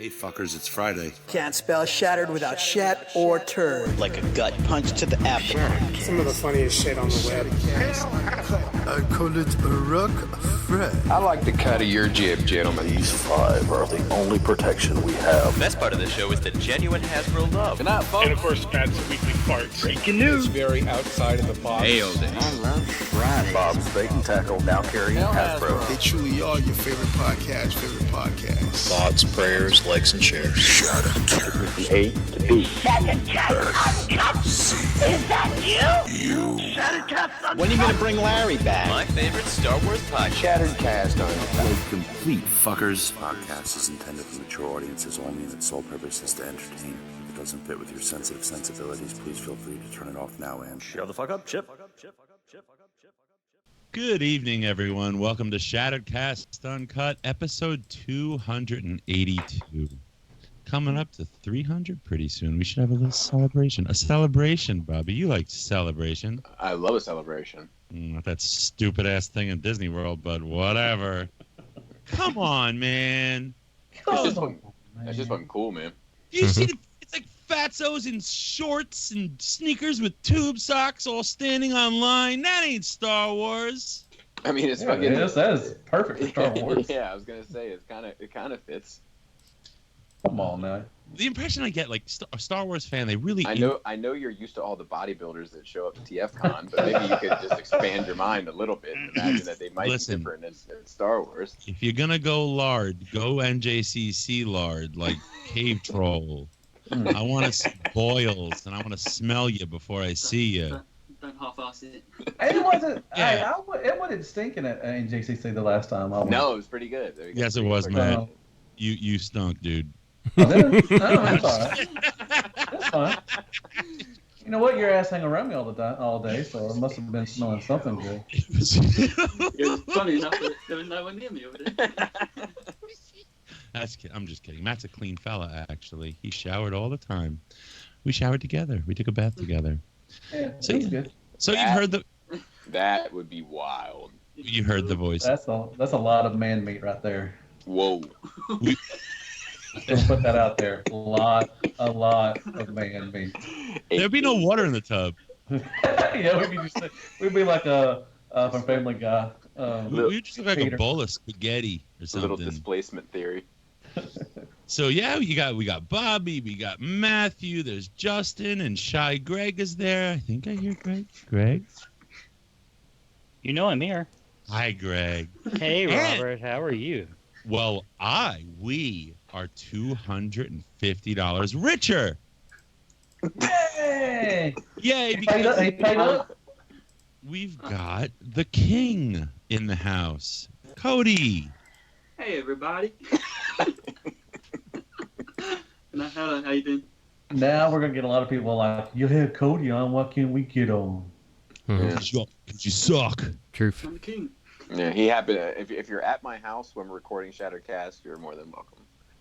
Hey fuckers, it's Friday. Can't spell shattered without shat or turd. Like a gut punch to the abdomen. Some of the funniest shit on the web. I call it a rock fret. I like the cut of your jib, gentlemen. These five are the only protection we have. The best part of this show is the genuine Hasbro love. Good night, folks. And of course, Pat's weekly farts. Breaking news. It's very outside of the box. Hail day. I love Friday. Bob's Bait and Tackle, now carrying Hasbro. They truly are your favorite podcast. Thoughts, prayers, likes, and shares. Shout out to A to B. Shattered Uncut. Is that you? Shattered Cast. When are you going to bring Larry back? My favorite Star Wars podcast. Shattered Cast Uncut. Complete fuckers. This podcast is intended for mature audiences only, and its sole purpose is to entertain. If it doesn't fit with your sensitive sensibilities, please feel free to turn it off now and Shut the fuck up, Chip. Good evening, everyone. Welcome to Shattered Cast Uncut, episode 282. Coming up to 300 pretty soon. We should have a little celebration. A celebration, Bobby. You like celebration. I love a celebration. Not that stupid-ass thing in Disney World, but whatever. Come on, man. It's just fucking cool, man. You see, it's like fatzos in shorts and sneakers with tube socks all standing on line. That ain't Star Wars. I mean, it's fucking. Yes, that is perfect for Star Wars. Yeah, I was gonna say it kind of fits. Come on now. The impression I get, like a Star Wars fan, they really. I know you're used to all the bodybuilders that show up to TFCon, but maybe you could just expand your mind a little bit and imagine that they might be different in Star Wars. If you're gonna go lard, go NJCC lard, like Cave Troll. I want to see boils, and I want to smell you before I see you. Don't half-ass it. It wasn't. Yeah. It wasn't stinking at JCC the last time. No, it was pretty good. Yes, it was, man. You stunk, dude. Oh, that's all right. That's fine. You know what? Your ass hang around me all day, so it must have been smelling something good. It's funny enough that there was no one near me over there. I'm just kidding. Matt's a clean fella, actually. He showered all the time. We showered together. We took a bath together. Yeah, that's good. So you've heard the. That would be wild. You heard the voice. That's a lot of man meat right there. Whoa. Just put that out there. A lot of man meat. There'd be no water in the tub. Yeah, we'd be like from Family Guy. We just look like Peter. A bowl of spaghetti or something. A little displacement theory. So yeah, we got Bobby, we got Matthew, there's Justin, and Shy Greg is there. I think I hear Greg. Greg? You know I'm here. Hi, Greg. Hey, Robert. How are you? Well, we are $250 richer. Yay! Yay! He paid up. We've got the king in the house. Cody. Hey, everybody. How you doing? Now we're going to get a lot of people like, you had Cody on, what can we get on? Because you suck. Truth. I'm the king. Yeah, he happened to, if you're at my house when we're recording Shattered Cast, you're more than welcome.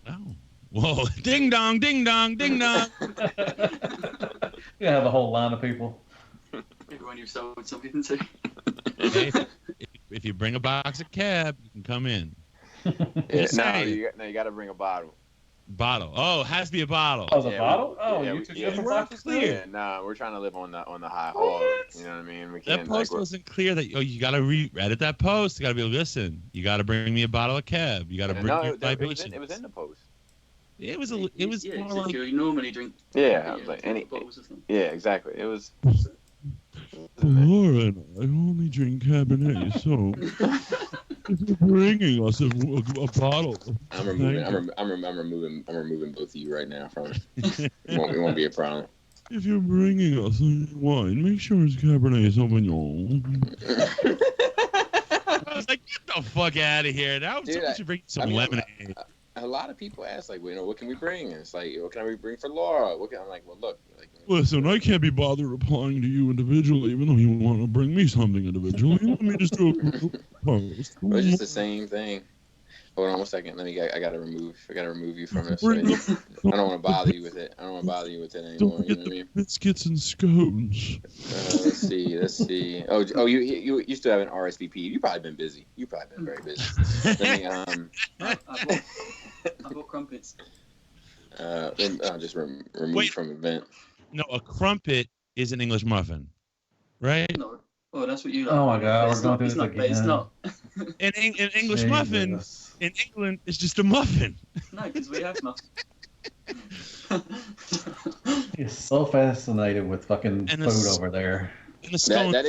Oh. Whoa. Ding dong, ding dong, ding dong. You have a whole line of people. Everyone you've sold something to. If you bring a box of cab, you can come in. Yeah, you got to bring a bottle. Bottle. Oh, it has to be a bottle. Oh, a bottle? You took different boxes clear. Yeah, no, we're trying to live on the high hog. You know what I mean? We can't, that post wasn't clear that you got to re-edit that post. You got to be listen. You got to bring me a bottle of cab. You got to bring your libations. It was in the post. It was more like you normally drink. Yeah, like yeah, exactly. It was. Laura and I only drink Cabernet, so if you're bringing us a bottle, I'm removing both of you right now from it. It won't be a problem. If you're bringing us wine, make sure it's Cabernet Sauvignon. I was like, get the fuck out of here! Now someone should bring some lemonade. A lot of people ask, like, what can we bring? And it's like, what can we bring for Laura? I'm like, well, look. Listen, I can't be bothered replying to you individually, even though you want to bring me something individually. Let me just do a post. It's just the same thing. Hold on 1 second. I gotta remove you from this. Right? I don't want to bother you with it. I don't want to bother you with it anymore. You know what I mean? Biscuits and scones. Let's see. Oh, you still have an RSVP. You've probably been busy. You've probably been very busy. I bought crumpets. Just remove from event. No, a crumpet is an English muffin, right? No. Oh, that's what you like. Oh my God, It's we're going through not, this it's again. not. An English muffin in England is just a muffin. No, because we have muffins. He's so fascinated with fucking food over there. And that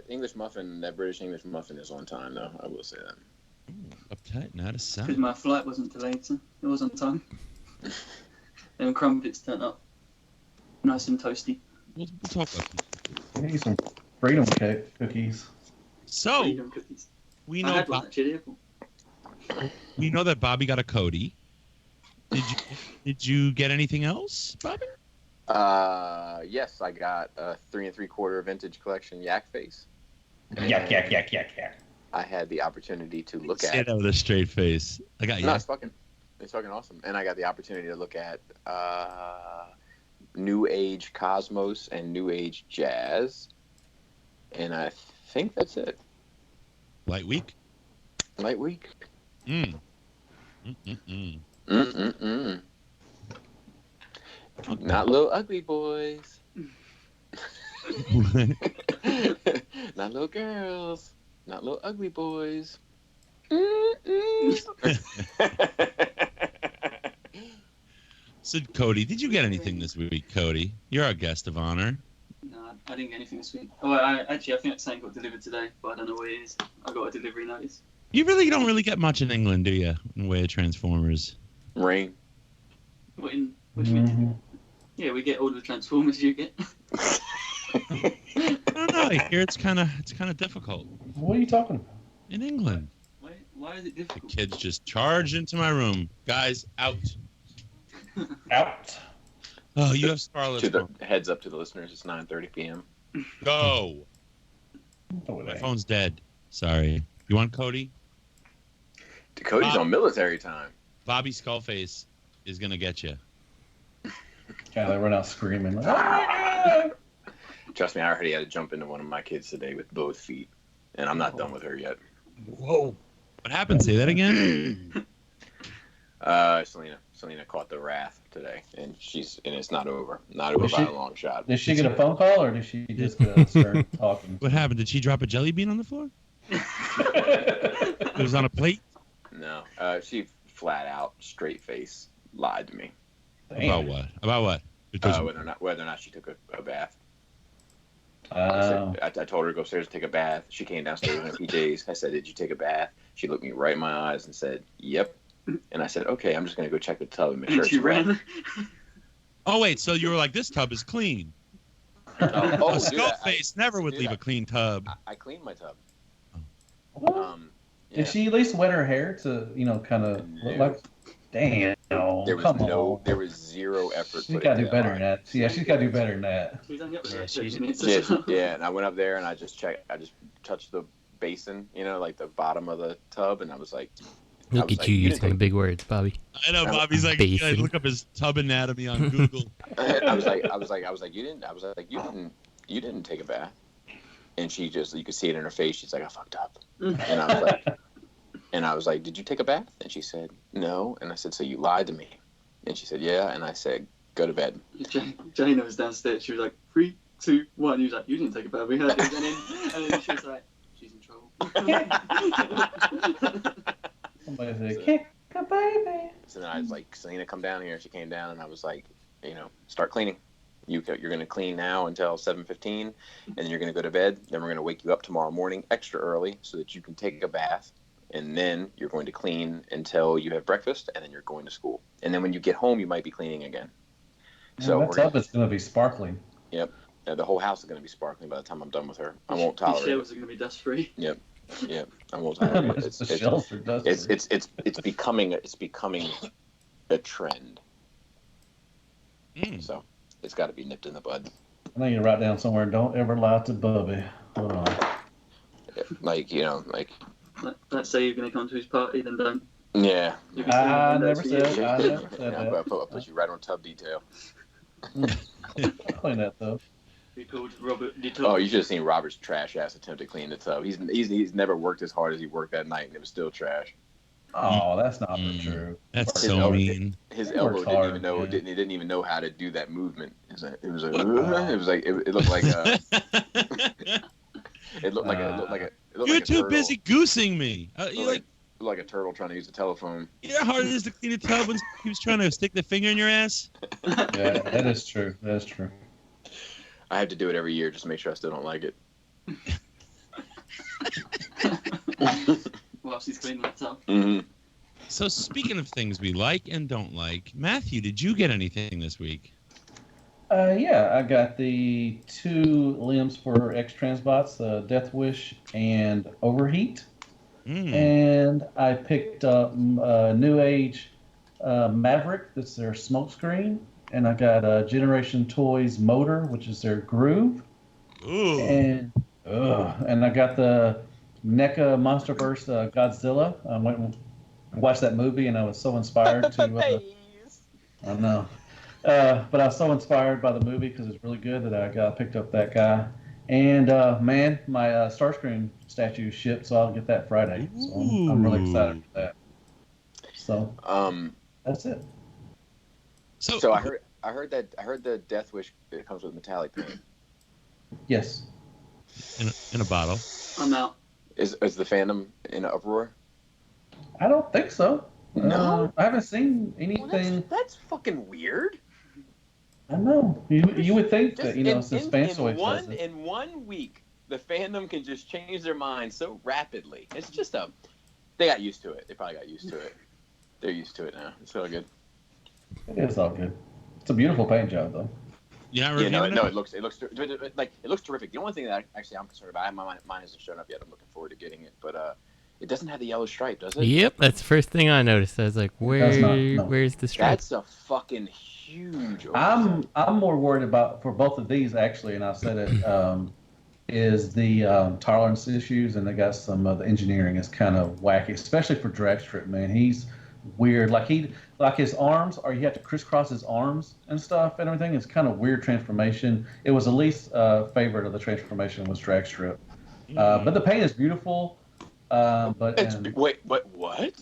English muffin, that British English muffin is on time, though. I will say that. Uptight, not a sound. Because my flight wasn't delayed, so it was on time. Then crumpets turn up, nice and toasty. We'll talk about that. We need some freedom cookies. So Freedom cookies. we I know had one actually. we know that Bobby got a Cody. Did you get anything else, Bobby? Yes, I got a 3 3/4 vintage collection yak face. Yak. I had the opportunity to look Say at. that with a straight face. I got you. No, it's fucking awesome. And I got the opportunity to look at New Age Cosmos and New Age Jazz. And I think that's it. Light week? Light week. Okay. Not little ugly boys. Not little girls. Not little ugly boys. So, Cody, did you get anything this week, Cody? You're our guest of honor. No, I didn't get anything this week. Oh, I think something got delivered today, but I don't know what it is. I got a delivery notice. You really don't really get much in England, do you? In the way of Transformers. Rain. What do you mean? Yeah, we get all the Transformers you get. I don't know. I hear it's kind of difficult. What are you talking about? In England. Why is it difficult? The kids just charge into my room. Guys, out. Out. Oh, you have Scarlet's phone. Heads up to the listeners, it's 9:30 p.m. Go. My phone's dead. Sorry. You want Cody? Cody's on military time. Bobby Skullface is going to get you. Yeah, they run out screaming. Trust me, I already had to jump into one of my kids today with both feet, and I'm not done with her yet. Whoa. What happened? Say that again? Selena caught the wrath today, and it's not over. Not over by a long shot. Did she get a phone call, or did she just start talking? What happened? Did she drop a jelly bean on the floor? It was on a plate? No. She flat out, straight face, lied to me. About what? About what? Whether or not she took a bath. I told her to go upstairs and take a bath. She came downstairs in her PJs. I said, "Did you take a bath?" She looked me right in my eyes and said, "Yep." And I said, "Okay, I'm just gonna go check the tub and make sure." She ran. Oh wait, so you were like, "This tub is clean." A Skullface never would leave a clean tub. I cleaned my tub. Did she at least wet her hair to, kind of look like? Damn. There was zero effort. She's got to do better than that. Yeah, she's got to do better than that. Yeah, and I went up there and I just checked. I just touched the basin, like the bottom of the tub, and I was like, Look at you using the big words, Bobby. I know Bobby's like, I look up his tub anatomy on Google. I was like, you didn't take a bath. And she just, you could see it in her face. She's like, I fucked up. And I was like, did you take a bath? And she said, no. And I said, so you lied to me? And she said, yeah. And I said, go to bed. Jane was downstairs. She was like, 3, 2, 1. He was like, you didn't take a bath. We heard it. And then she was like, she's in trouble. Somebody said, kick a baby. So then I was like, Selena, come down here. She came down, and I was like, start cleaning. You're going to clean now until 7:15, and then you're going to go to bed. Then we're going to wake you up tomorrow morning extra early so that you can take a bath, and then you're going to clean until you have breakfast, and then you're going to school. And then when you get home, you might be cleaning again. So that tub is going to be sparkling. Yep. The whole house is going to be sparkling by the time I'm done with her. I won't tolerate it. The shelves are going to be dust free. Yep. I won't tolerate it. The shelves are dust free. It's becoming a trend. So it's got to be nipped in the bud. I need to write down somewhere. Don't ever lie to Bubby. Hold on. Let's say you're going to come to his party, then don't. Yeah. I never said that. I'll put you right on tub detail. Clean that though. Be called Robert Detox. Oh, you should have seen Robert's trash ass attempt to clean the tub. He's never worked as hard as he worked that night, and it was still trash. Oh, that's not true. That's so mean. His He elbow works didn't hard, even know. man. Didn't even know how to do that movement. It was like it looked like it looked like a. You're like a too turtle. busy goosing me. You're like a turtle trying to use a telephone. You know how hard it is to clean a tub when he was trying to stick the finger in your ass? Yeah, that is true. That is true. I have to do it every year just to make sure I still don't like it. Whilst he's cleaning that tub. Mm-hmm. So speaking of things we like and don't like, Matthew, did you get anything this week? Yeah, I got the 2 limbs for X-Transbots, Death Wish and Overheat. And I picked up New Age Maverick, that's their Smokescreen. And I got Generation Toys Motor, which is their Groove. Ooh. And I got the NECA Monsterverse Godzilla. I went and watched that movie, and I was so inspired to... I know. But I was so inspired by the movie because it's really good that I picked up that guy. And, man, my Starscream statue shipped, so I'll get that Friday. So I'm really excited for that. So, that's it. So I heard the Death Wish it comes with metallic paint. Yes. In a bottle. I'm out. Is the fandom in an uproar? I don't think so. No, I haven't seen anything. Well, that's fucking weird. I know. You would think that, since Fansoid does it. In 1 week, the fandom can just change their mind so rapidly. It's just they got used to it. They probably got used to it. They're used to it now. It's all good. It is all good. It's a beautiful paint job, though. No, it looks terrific. The only thing that I'm concerned about, mine hasn't shown up yet. I'm looking forward to getting it, but it doesn't have the yellow stripe, does it? Yep, that's the first thing I noticed. I was like, where's the stripe? That's a fucking huge. I'm more worried about, for both of these actually, and I said it, is the tolerance issues, and they got some of the engineering is kind of wacky, especially for Dragstrip, man. He's weird. Like his arms, or you have to crisscross his arms and stuff and everything. It's kind of weird transformation. It was the least favorite of the transformation was Dragstrip. But the paint is beautiful. Wait, what?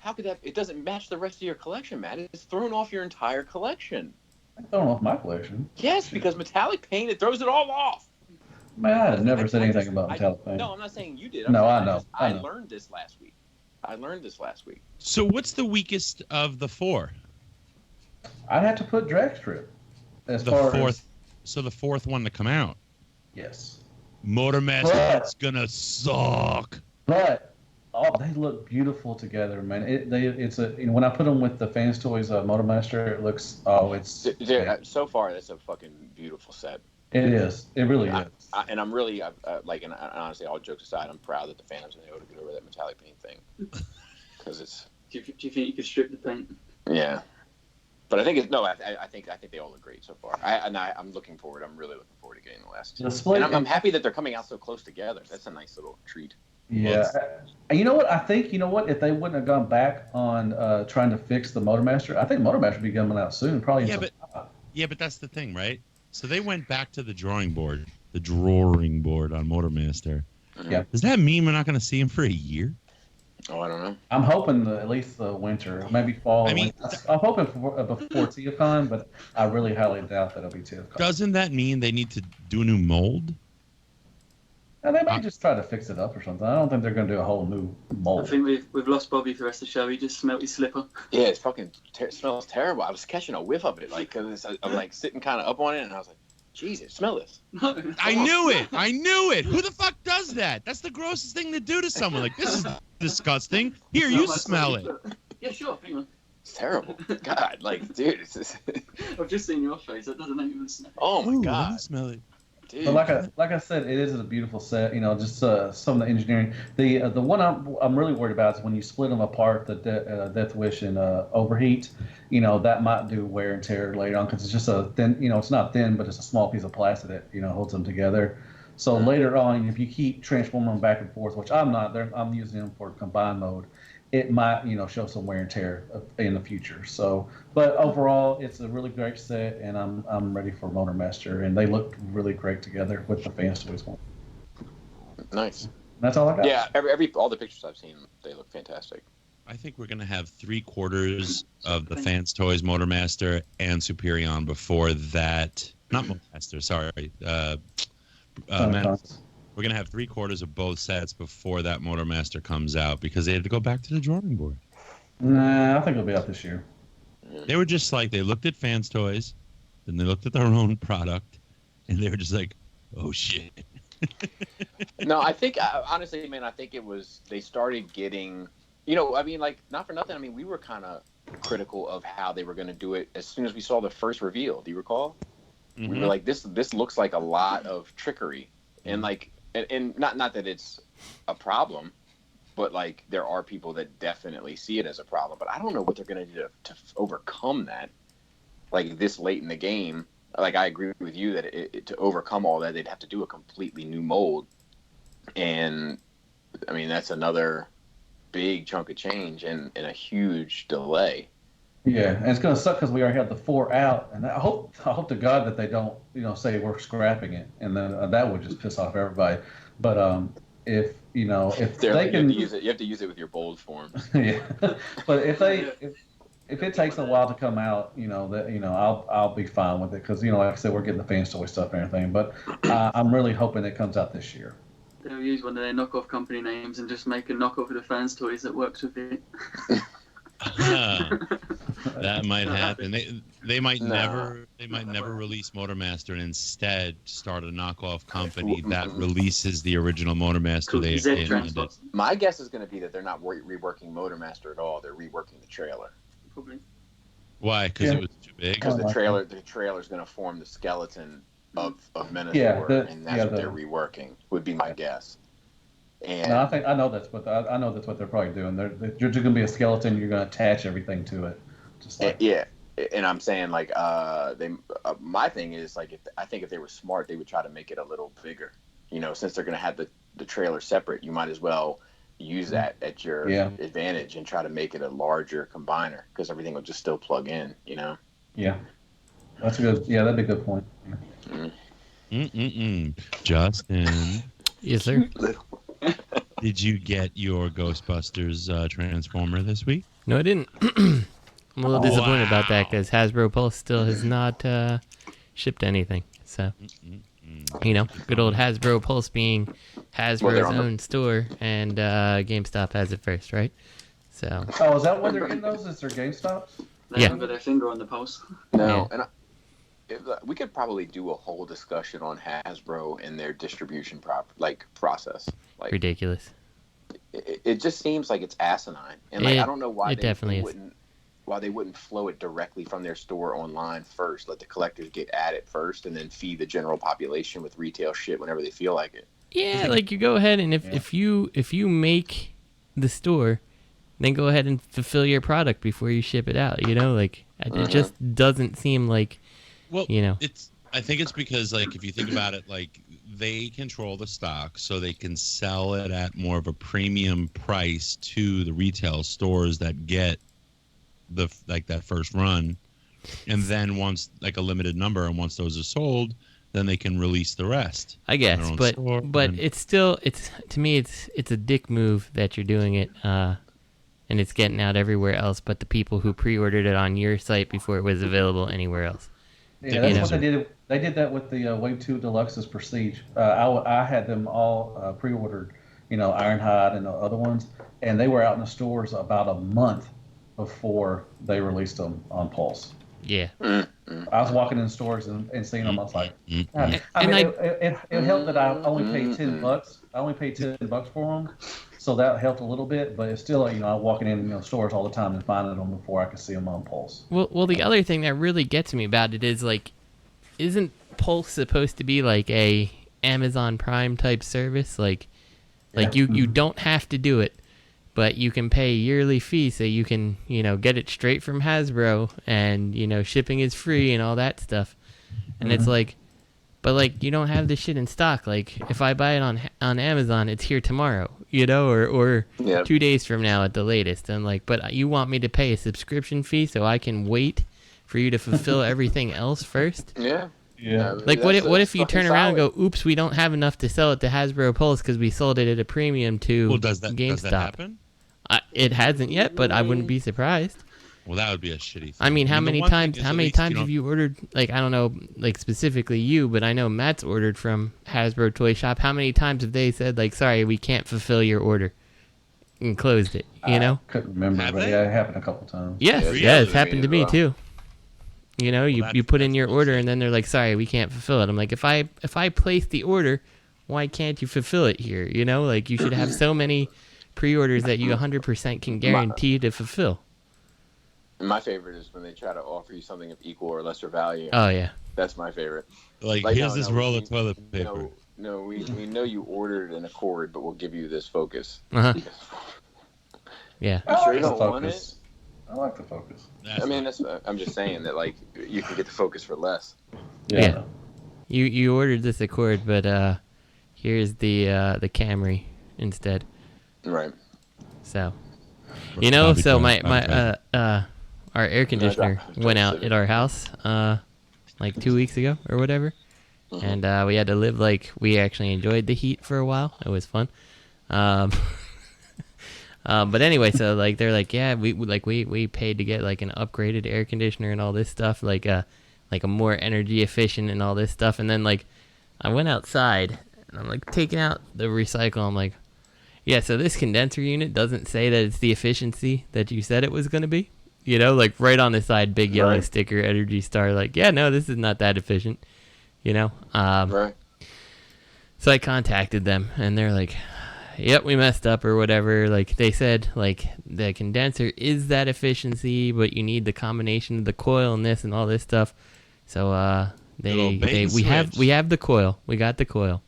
How could that? It doesn't match the rest of your collection, Matt. It's thrown off your entire collection. It's thrown off my collection. Yes, because metallic paint, it throws it all off. Man, I had never said anything about metallic paint. No, I'm not saying you did. I know. I learned this last week. So what's the weakest of the 4? I'd have to put Dragstrip. So the 4th one to come out. Yes. Motormaster's gonna suck. But they look beautiful together, man. When I put them with the Fans Toys Motormaster, it looks so far that's a fucking beautiful set. It is. It really is. And I'm really and honestly, all jokes aside, I'm proud that the fandom's been able to get over that metallic paint thing. Because it's. Do you think you could strip the paint? Yeah, but I think I think they all look great so far. I'm looking forward. I'm really looking forward to getting the last 2. And I'm happy that they're coming out so close together. That's a nice little treat. Yeah. You know what? I think if they wouldn't have gone back on trying to fix the Motormaster, I think Motormaster would be coming out soon. Probably. Yeah, but that's the thing, right? So they went back to the drawing board on Motormaster. Yeah. Does that mean we're not going to see him for a year? Oh, I don't know. I'm hoping at least the winter, maybe fall. I'm hoping before TFCon, but I really highly doubt that it'll be TFCon. Doesn't that mean they need to do a new mold? And they might just try to fix it up or something. I don't think they're going to do a whole new mold. I think we've lost Bobby for the rest of the show. He just smelt his slipper. Yeah, it's fucking smells terrible. I was catching a whiff of it, cause I'm like sitting kind of up on it, and I was like, Jesus, smell this. I knew it. Who the fuck does that? That's the grossest thing to do to someone. Like, this is disgusting. Here, you smell it. Yeah, sure. Hang on. It's terrible. God, dude, it's just... I've just seen your face. That doesn't even smell. Oh my God. I smell it. Dude. But like I said, it is a beautiful set. Just some of the engineering. The one I'm really worried about is when you split them apart, the Death Wish and Overheat. That might do wear and tear later on because it's just a thin. It's not thin, but it's a small piece of plastic that holds them together. So later on, if you keep transforming them back and forth, which I'm not, I'm using them for combined mode. It might, show some wear and tear in the future. So, but overall, it's a really great set, and I'm ready for Motormaster, and they look really great together with the Fans Toys one. Nice. That's all I got. Yeah, all the pictures I've seen, they look fantastic. I think we're going to have 3/4 of the Fans Toys Motormaster and Superion before that. Not Motormaster, sorry. We're going to have 3/4 of both sets before that Motormaster comes out because they had to go back to the drawing board. Nah, I think it'll be out this year. They were just like, they looked at Fans Toys, then they looked at their own product, and they were just like, oh shit. No, I think, honestly, man, I think it was, they started getting, I mean, like, not for nothing. I mean, we were kind of critical of how they were going to do it as soon as we saw the first reveal. Do you recall? Mm-hmm. We were like, this looks like a lot of trickery. And like, and not that it's a problem, but like there are people that definitely see it as a problem. But I don't know what they're going to do to overcome that. Like this late in the game, like I agree with you that to overcome all that, they'd have to do a completely new mold. And I mean, that's another big chunk of change and a huge delay. Yeah, and it's going to suck because we already have the 4 out, and I hope to God that they don't, say we're scrapping it, and then that would just piss off everybody. But if they can you have to use it with your bold forms. Yeah, but if it takes a while to come out, I'll be fine with it because like I said, we're getting the Fans Toy stuff and everything. But I'm really hoping it comes out this year. They'll use one of their knockoff company names and just make a knockoff of the Fans Toys that works with it. That might happen. They might never release Motormaster and instead start a knockoff company that releases the original Motormaster they intended. My guess is going to be that they're not reworking Motormaster at all. They're reworking the trailer. Probably. Why? Because it was too big. Because the trailer is going to form the skeleton of Menasor, and that's what they're reworking. Would be my guess. And no, I know that's what they're probably doing. You're just gonna be a skeleton. You're gonna attach everything to it. Just like, yeah, and I'm saying like my thing is like I think if they were smart, they would try to make it a little bigger. Since they're gonna have the trailer separate, you might as well use that at your advantage and try to make it a larger combiner because everything will just still plug in. Yeah, that's a good. Yeah, that'd be a good point. Justin. Yes, sir. Did you get your Ghostbusters Transformer this week? No, I didn't. I'm a little disappointed about that because Hasbro Pulse still has not shipped anything. So, good old Hasbro Pulse being Hasbro's own store, and GameStop has it first, right? So. Oh, is that why they're getting those? Is their GameStops? They haven't got their finger on the pulse. No, and we could probably do a whole discussion on Hasbro and their distribution process. Like, ridiculous. It just seems like it's asinine, and I don't know why they wouldn't flow it directly from their store online first. Let the collectors get at it first, and then feed the general population with retail shit whenever they feel like it. Yeah, like you go ahead and if you make the store, then go ahead and fulfill your product before you ship it out. It just doesn't seem like. Well, I think it's because, like, if you think about it, like, they control the stock, so they can sell it at more of a premium price to the retail stores that get that first run, and then once a limited number, and once those are sold, then they can release the rest. I guess, but it's still to me it's a dick move that you're doing it, and it's getting out everywhere else, but the people who pre-ordered it on your site before it was available anywhere else. Yeah, that's what they did. They did that with the Wave 2 Deluxe's Prestige. I had them all pre-ordered, Ironhide and the other ones, and they were out in the stores about a month before they released them on Pulse. Yeah. I was walking in stores and seeing them. I was like, it helped that I only paid $10. I only paid $10 for them, so that helped a little bit. But it's still, I'm walking in stores all the time and finding them before I could see them on Pulse. Well, the other thing that really gets me about it is isn't Pulse supposed to be like a Amazon Prime type service? You don't have to do it, but you can pay a yearly fee so you can, get it straight from Hasbro, and, shipping is free and all that stuff. And it's but you don't have this shit in stock. Like, if I buy it on Amazon, it's here tomorrow, or 2 days from now at the latest. And but you want me to pay a subscription fee so I can wait for you to fulfill everything else first? Yeah. Yeah. What if you turn around and go, oops, we don't have enough to sell it to Hasbro Pulse because we sold it at a premium to GameStop. Does that happen? It hasn't yet, but I wouldn't be surprised. Well, that would be a shitty thing. I mean, how many the one times? thing is How at many least times have you ordered? Like, I don't know, like specifically you, but I know Matt's ordered from Hasbro Toy Shop. How many times have they said like, "Sorry, we can't fulfill your order," and closed it? You know? Couldn't remember, but yeah, it happened a couple times. Yes, Yeah, yeah, it's to me happened to as me well. too. You know, you put in your order and then they're like, "Sorry, we can't fulfill it." I'm like, if I place the order, why can't you fulfill it here? You know, like you should have so many pre-orders that you 100% can guarantee to fulfill. My favorite is when they try to offer you something of equal or lesser value. Oh yeah, that's my favorite. Like here's this roll of toilet paper. No, we know you ordered an Accord, but we'll give you this Focus. Uh-huh. Yeah. You sure you the don't want it? Focus. I like the Focus. I mean, I'm just saying that like you can get the Focus for less. Yeah. You ordered this Accord, but here's the Camry instead. Right. So, you know, so my our air conditioner went out at our house like 2 weeks ago or whatever, and we had to live like we actually enjoyed the heat for a while. It was fun. But anyway, so like they're like, yeah, we paid to get like an upgraded air conditioner and all this stuff, like a more energy efficient and all this stuff. And then like I went outside and I'm like taking out the recycle. I'm like, yeah, so this condenser unit doesn't say that it's the efficiency that you said it was going to be. You know, like right on the side, big yellow sticker, Energy Star. Like, yeah, no, this is not that efficient. You know. Right. So I contacted them and they're like, yep, we messed up or whatever. Like they said, like the condenser is that efficiency, but you need the combination of the coil and this and all this stuff. So we have the coil. We got the coil,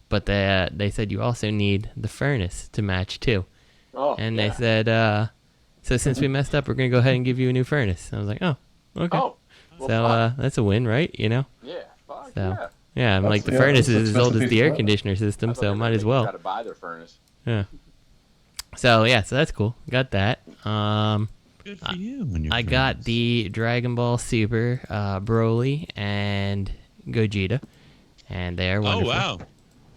but they said you also need the furnace to match too. Oh, and they said, so since we messed up, we're gonna go ahead and give you a new furnace. I was like, oh, okay. Oh, well, so that's a win, right? You know. Yeah. Fuck So. yeah. Yeah, I'm like the furnace is as old as the air conditioner system, so might as well. Got to buy their furnace. Yeah. So yeah, so that's cool. Got that. Good for you. I got the Dragon Ball Super Broly and Gogeta, and they are wonderful. Oh wow.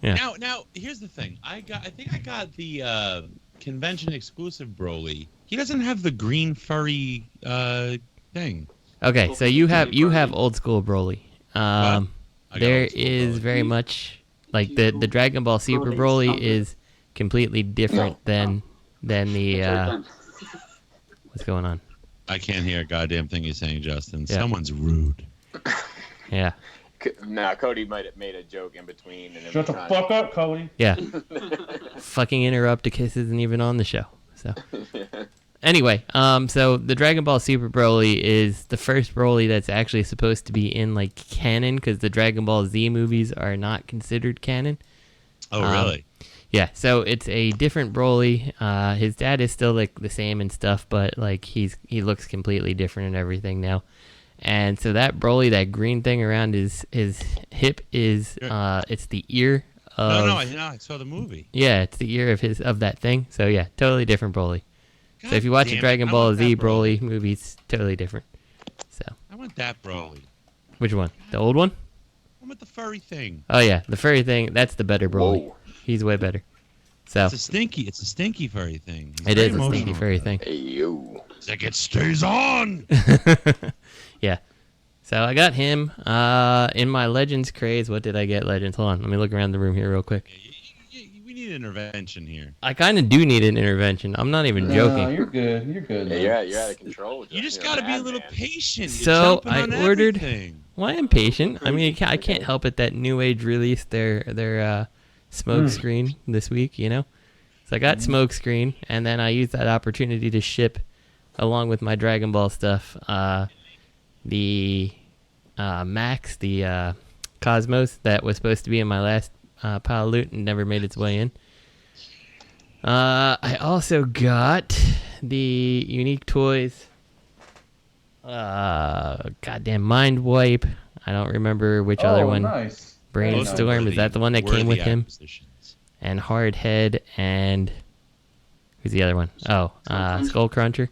Yeah. Now here's the thing. I think I got the convention exclusive Broly. He doesn't have the green furry thing. Okay, so you have old school Broly. There is very much like the Dragon Ball Super Broly is completely different than the what's going on? I can't hear a goddamn thing you're saying, Justin. Yeah. Someone's rude. Yeah. Nah, Cody might have made a joke in between. And Shut the fuck up, Cody. Yeah. Fucking Interrupticus isn't even on the show. So anyway, so the Dragon Ball Super Broly is the first Broly that's actually supposed to be in like canon because the Dragon Ball Z movies are not considered canon. Oh, really? Yeah, so it's a different Broly. His dad is still like the same and stuff, but like he looks completely different and everything now. And so that Broly, that green thing around his hip is it's the ear of. No, I saw the movie. Yeah, it's the ear of that thing. So yeah, totally different Broly. God so if you watch damn a Dragon it, I Ball want Z that Broly. Broly movie, it's totally different. So. I want that Broly. Which one? The old one? I want the furry thing. Oh yeah, the furry thing. That's the better Broly. Whoa. He's way better. So. It's a stinky furry thing. It is a stinky furry thing. Hey, yo. It's like it stays on. Yeah. So I got him. In my Legends craze, what did I get Legends? Hold on, let me look around the room here real quick. We need intervention here. I kind of do need an intervention. I'm not even joking. No, you're good. You're good. Yeah, you're out of control. You just got to be a little patient. You're So jumping I on ordered. everything. Well, I am patient. I mean, I can't help it that New Age released their Smokescreen this week. You know, so I got Smokescreen, and then I used that opportunity to ship, along with my Dragon Ball stuff, the Max, the Cosmos that was supposed to be in my last pile of loot and never made its way in. I also got the Unique Toys. Goddamn Mind Wipe. I don't remember which other one. Nice. Brainstorm. Is that the one that came with him? And Hard Head and who's the other one? Oh, Skull Cruncher.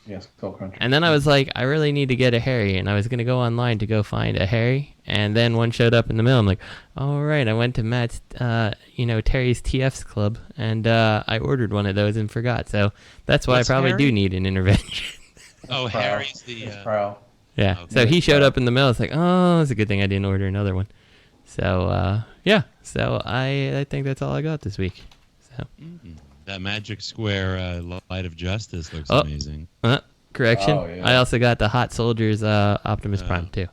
Yes, Skull Cruncher. And then I was like, I really need to get a Harry, and I was gonna go online to go find a Harry, And then one showed up in the mail. I'm like, all right, I went to Matt's, Terry's TF's club, and I ordered one of those and forgot. So that's why What's I probably Harry? do need an intervention. Oh, Harry's the... Prowl. Yeah. Okay. So he showed up in the mail. It's like, oh, it's a good thing I didn't order another one. So, yeah. So I think that's all I got this week. So That Magic Square Light of Justice looks amazing. Correction. Oh, yeah. I also got the Hot Soldiers Optimus Prime, too.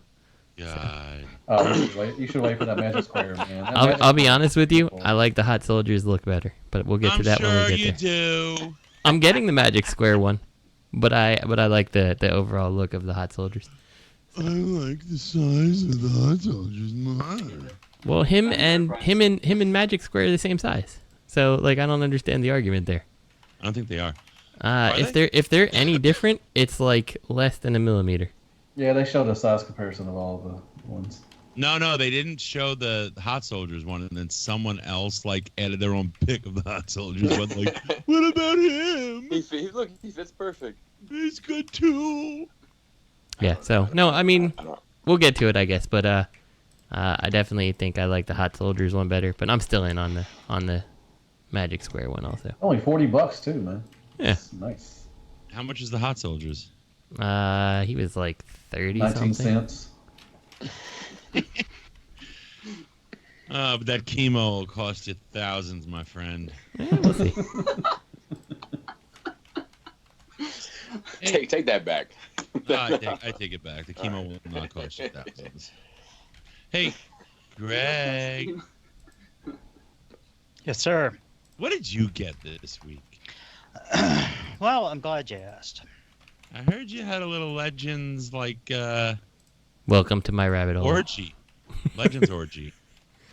God. Oh, you should wait for that Magic Square, man. That I'll be Magic honest with you. Square- I like the Hot Soldiers look better, but we'll get to that when we get there. do. I'm getting the Magic Square one, but I like the overall look of the Hot Soldiers. I like the size of the Hot Soldiers more. Well, him and Magic Square are the same size. So like I don't understand the argument there. I don't think they are. If they're any different, it's like less than a millimeter. Yeah, they showed a size comparison of all the ones. No, they didn't show the Hot Soldiers one, and then someone else like added their own pic of the Hot Soldiers one. Like, what about him? He fits perfect. He's good too. Yeah. So no, I mean we'll get to it, I guess. But I definitely think I like the Hot Soldiers one better. But I'm still in on the Magic Square one also. Only $40 too, man. Yeah. That's nice. How much is the Hot Soldiers? He was like 30 19 something. cents. But that chemo will cost you thousands, my friend. Yeah, we'll see. Take that back. No, I take it back. The chemo will not cost you thousands. Hey, Greg. Yes, sir. What did you get this week? Well, I'm glad you asked. I heard you had a little Legends Welcome to my rabbit hole. orgy. Legends orgy.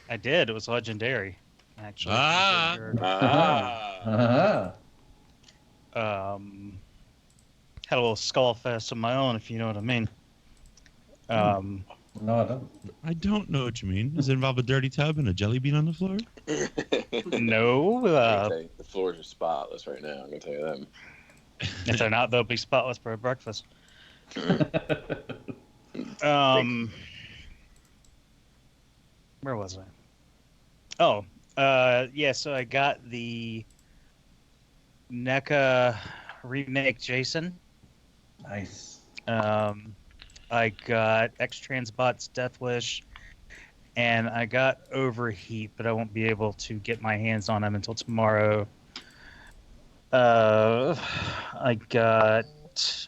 I did. It was legendary, actually. Had a little skull fest of my own, if you know what I mean. No, I don't. I don't know what you mean. Does it involve a dirty tub and a jelly bean on the floor? No. The floors are spotless right now. I'm gonna tell you that. If they're not, they'll be spotless for breakfast. Where was I? Oh, yeah. So I got the NECA remake Jason. Nice. I got X-Transbot's Death Wish, and I got Overheat, but I won't be able to get my hands on him until tomorrow. I got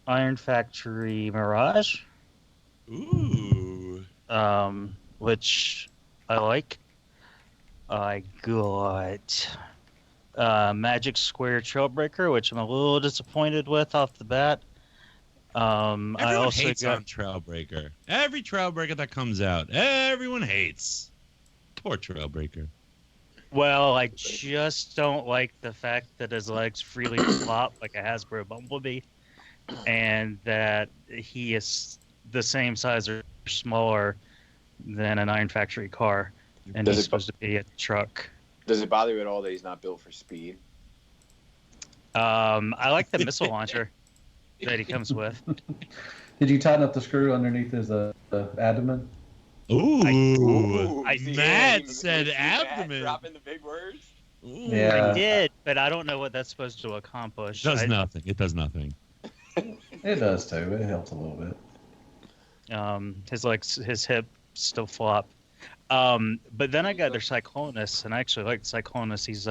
Iron Factory Mirage. Ooh. Which I like. I got Magic Square Trailbreaker, which I'm a little disappointed with off the bat. Everyone I also hates got on Trailbreaker. Every Trailbreaker that comes out, everyone hates. Poor Trailbreaker. Well, I just don't like the fact that his legs freely flop like a Hasbro Bumblebee, and that he is the same size or smaller than an Iron Factory car, and he's supposed to be a truck. Does it bother you at all that he's not built for speed? I like the missile launcher that he comes with. Did you tighten up the screw underneath his abdomen? Ooh, I Matt said abdomen. Dropping the big words. Ooh. Yeah. I did, but I don't know what that's supposed to accomplish. It does nothing. It does nothing. It does too. It helps a little bit. His legs, his hip still flop. But then I got their Cyclonus, and I actually like Cyclonus. He's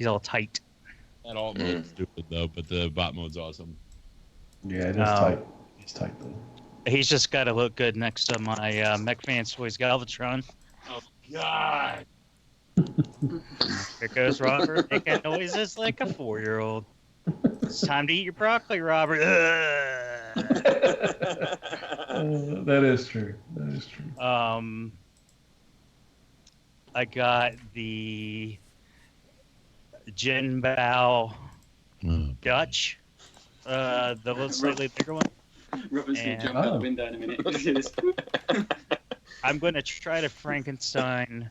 all tight. That alt mode's stupid though, but the bot mode's awesome. Yeah, it is tight. It's tight though. He's just got to look good next to my Mech Fans Toys Galvatron. Oh God! Here goes Robert making noises like a 4-year-old. It's time to eat your broccoli, Robert. That is true. That is true. I got the Jin Bao Dutch, the little slightly bigger one. Robert's going to jump out the window in a minute. I'm going to try to Frankenstein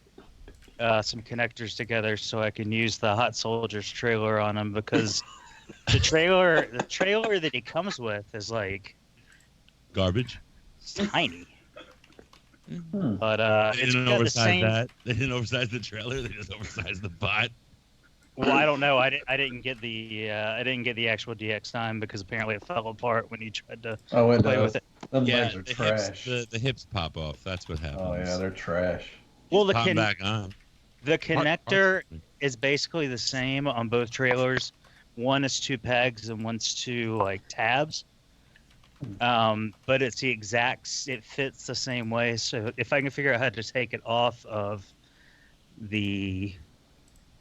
some connectors together so I can use the Hot Soldiers trailer on them, because the trailer that he comes with is like garbage. It's tiny. But They didn't oversize that. They didn't oversize the trailer. They just oversized the bot. Well, I don't know. I didn't get the actual DX time because apparently it fell apart when you tried to play with it. Them legs are trash. The hips pop off. That's what happens. Oh yeah, they're trash. Well, Pop back on. The connector is basically the same on both trailers. One is 2 pegs and one's 2 like tabs. But it's the exact. It fits the same way. So if I can figure out how to take it off of the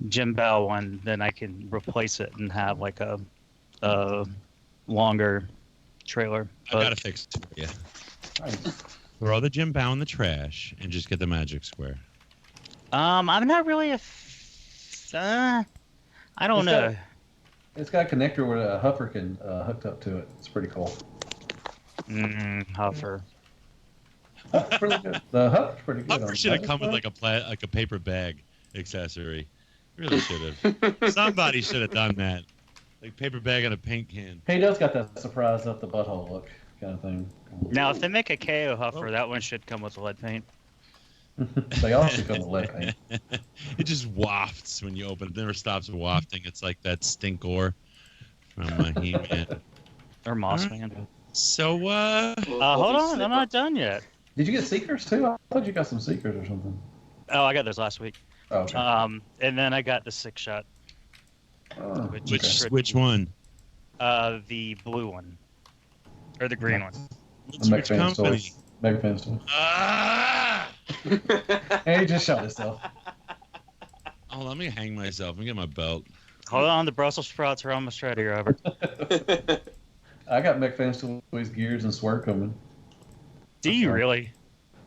Jim Bell one, then I can replace it and have like a longer trailer. I gotta fix it for you. Throw the Jim Bow in the trash and just get the Magic Square. I'm not really I don't know. It's got a connector where a huffer can hooked up to it. It's pretty cool. Huffer. Pretty good. The huffer's pretty good. Huffer should have come with like a paper bag accessory. Really should have. Somebody should have done that. Like paper bag and a paint can. He does got that surprise up the butthole look kind of thing. Now, if they make a KO Huffer, that one should come with lead paint. They all should come with lead paint. It just wafts when you open it. It never stops wafting. It's like that stinkor from He-Man. Or Mossman. So, hold on. I'm not done yet. Did you get Seekers too? I thought you got some Seekers or something. Oh, I got those last week. Oh, okay. And then I got the 6-shot. Which one? The blue one. Or the green one. Which company? Mega Fan Toys. And he just shot himself. Oh, let me hang myself. Let me get my belt. Hold on, the Brussels sprouts are almost ready, Robert. I got Mech Fans Toys gears and swear coming. Do you really?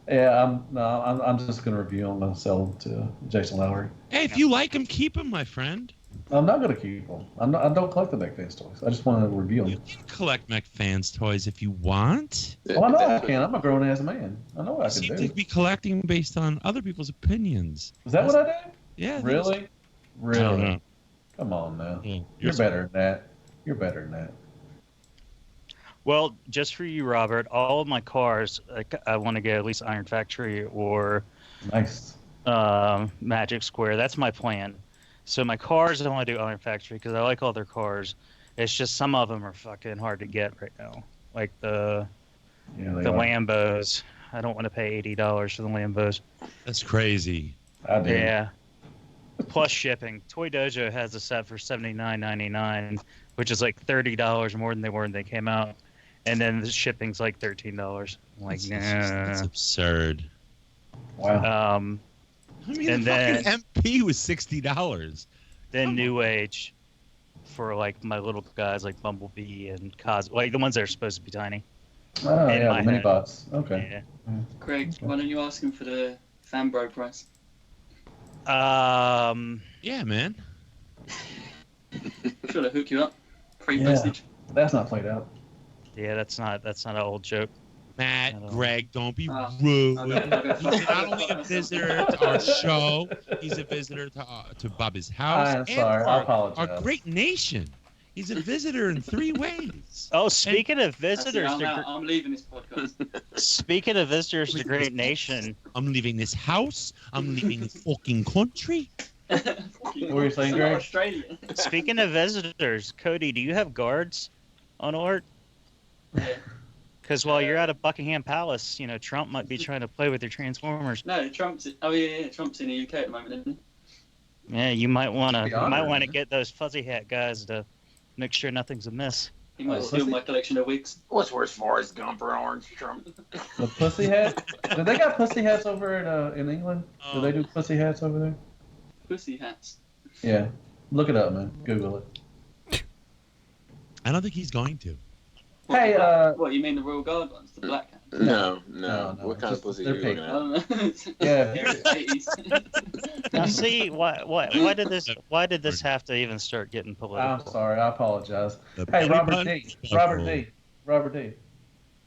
Yeah, I'm just gonna review them and sell them to Jason Lowry. Hey, if you like them, keep them, my friend. I'm not gonna keep them. I don't collect the Mech Fans Toys. I just want to review them. You can collect Mech Fans toys if you want. Well, I know I can. I'm a grown ass man. I know what I can do. You seem to be collecting based on other people's opinions. Is that what I do? Yeah. Really? Really? I don't know. Come on now. You're better than that. You're better than that. Well, just for you, Robert, all of my cars, I want to get at least Iron Factory or nice Magic Square. That's my plan. So my cars, I want to do Iron Factory because I like all their cars. It's just some of them are fucking hard to get right now. Like the Lambos. I don't want to pay $80 for the Lambos. That's crazy. I do. Yeah. Plus shipping. Toy Dojo has a set for $79.99, which is like $30 more than they were when they came out. And then the shipping's like $13. I'm like, that's absurd. Wow. I mean, and the then fucking MP was $60. Then New Age for like my little guys like Bumblebee and Cos, like the ones that are supposed to be tiny. Oh yeah, the mini bots. Okay. Yeah. Craig, why don't you ask him for the fanbro price? Yeah, man. Should I hook you up? Free postage. That's not played out. Yeah, that's not an old joke. Matt, Greg, don't be rude. He's not only a visitor to our show, he's a visitor to Bobby's house. I'm sorry, I apologize. Our great nation. He's a visitor in 3 ways. Oh, speaking of visitors, I'm leaving this podcast. Speaking of visitors to Great Nation, I'm leaving this house. I'm leaving this fucking country. What were you saying, Greg? Australia. Speaking of visitors, Cody, do you have guards on Ort? Yeah. Because while you're out of Buckingham Palace, you know, Trump might be trying to play with your Transformers. No, Trump's. Oh yeah, Trump's in the UK at the moment, isn't he? Yeah, you might want to get those fuzzy hat guys to make sure nothing's amiss. He might steal my collection of wigs. What's worse, Forrest Gump or Orange Trump? The pussy hat? Do they got pussy hats over in England? Do they do pussy hats over there? Pussy hats. Yeah. Look it up, man. Google it. I don't think he's going to. Hey, what, you mean the Royal Guard ones? The black hats? No. What kind of pussy are you looking I don't know. Yeah. 80s. Now, see, why did this have to even start getting political? I'm sorry. I apologize. Hey, Robert D.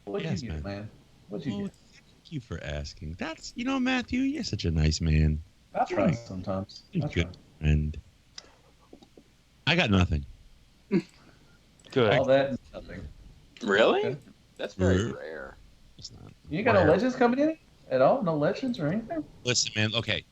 What'd you get, man? What'd you get? Thank you for asking. That's, Matthew, you're such a nice man. I try sometimes. You're a good friend. I got nothing. Good. All that and nothing. Really? Okay. That's very rare. It's not. You got no Legends coming in? at all? No legends or anything? Listen, man. Okay,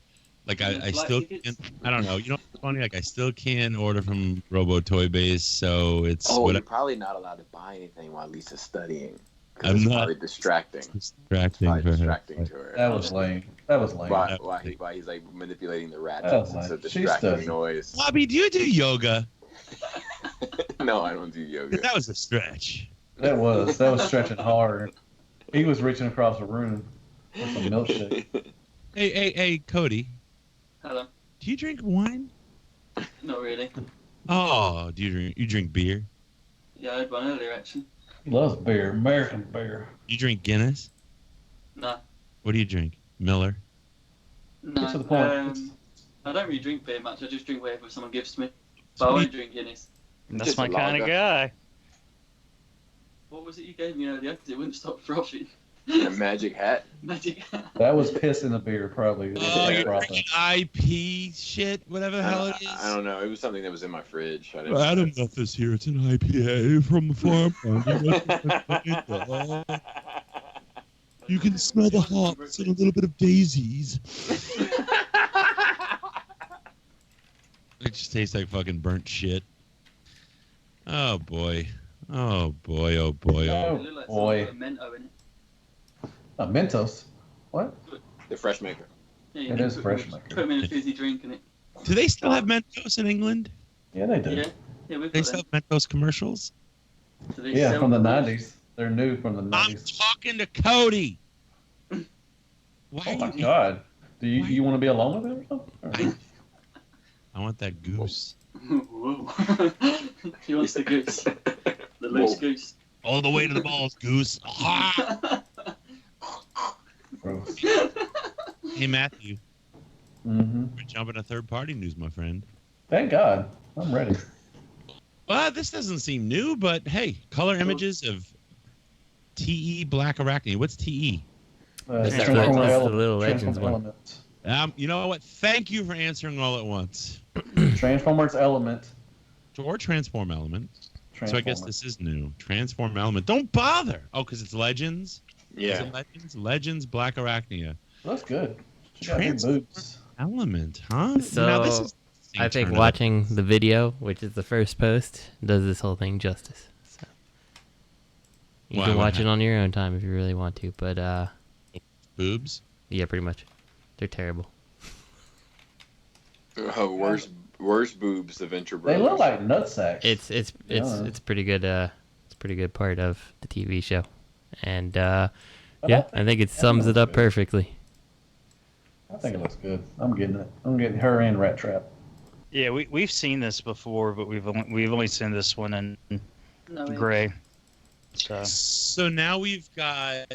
like I still can't. I don't know. You know what's funny? Like I still can't order from Robo Toy Base, so it's. Oh, you're probably not allowed to buy anything while Lisa's studying. I'm it's not. Probably distracting. Distracting for distracting to her. That was lame. That was lame. Why he's like manipulating the rat. That was It's a lame. distracting noise. Bobby, do you do yoga? No, I don't do yoga. That was a stretch. That was stretching hard. He was reaching across the room with some milkshake. Hey, Cody. Hello. Do you drink wine? Not really. Oh, do you drink beer? Yeah, I had one earlier actually. He loves beer, American beer. You drink Guinness? No. What do you drink? Miller? No. Get to the point. I don't really drink beer much. I just drink whatever someone gives to me. But I won't drink Guinness. That's my kind of guy. What was it you gave me earlier? Because it wouldn't stop frothing. A magic hat? Magic hat. That was piss in the beer, probably. Oh, you're drinking IP shit, whatever the hell it is. I don't know. It was something that was in my fridge. Adam got this here. It's an IPA from the farm. You can smell the hops and a little bit of daisies. It just tastes like fucking burnt shit. Oh boy. Oh boy. Oh boy. Oh boy. Mento in it. A Mentos? What? The fresh maker. Yeah, it is fresh maker. Put them in a fizzy drink in it. Do they still have Mentos in England? Yeah, they do. Yeah, we've They got still them. have Mentos commercials? So they Yeah, sell from the them. 90s. They're new from the 90s. I'm talking to Cody. Why Oh my do you- god. Do you want to be alone with him or something? I want that goose. Whoa. He wants the goose. The loose goose. All the way to the balls, goose. Ah! Gross. Hey, Matthew. Mm-hmm. We're jumping to third-party news, my friend. Thank God. I'm ready. Well, this doesn't seem new, but hey, color images of TE Black Arachnia. What's TE? That's the little Legends one. Element. You know what? Thank you for answering all at once. Transformers Element. Or Transform Element. So I guess Transformer. this is new. Transform Element. Don't bother. Oh, because it's Legends? Yeah. Is it Legends? Legends Black Arachnia. That's good. She got big Transform boobs. Element, huh? So Now, this is I think turn up. watching the video, which is the first post, does this whole thing justice. So you Why, can what watch it on your own time if you really want to, but boobs? yeah, pretty much. They're terrible. Worst boobs, the Venture They Brothers. look like nutsacks. It's pretty good. It's a pretty good part of the TV show, and yeah, I think it sums it up perfectly. I think it looks good. I'm getting it. I'm getting her and Rat Trap. Yeah, we've seen this before, but we've only seen this one in No, gray. So now we've got,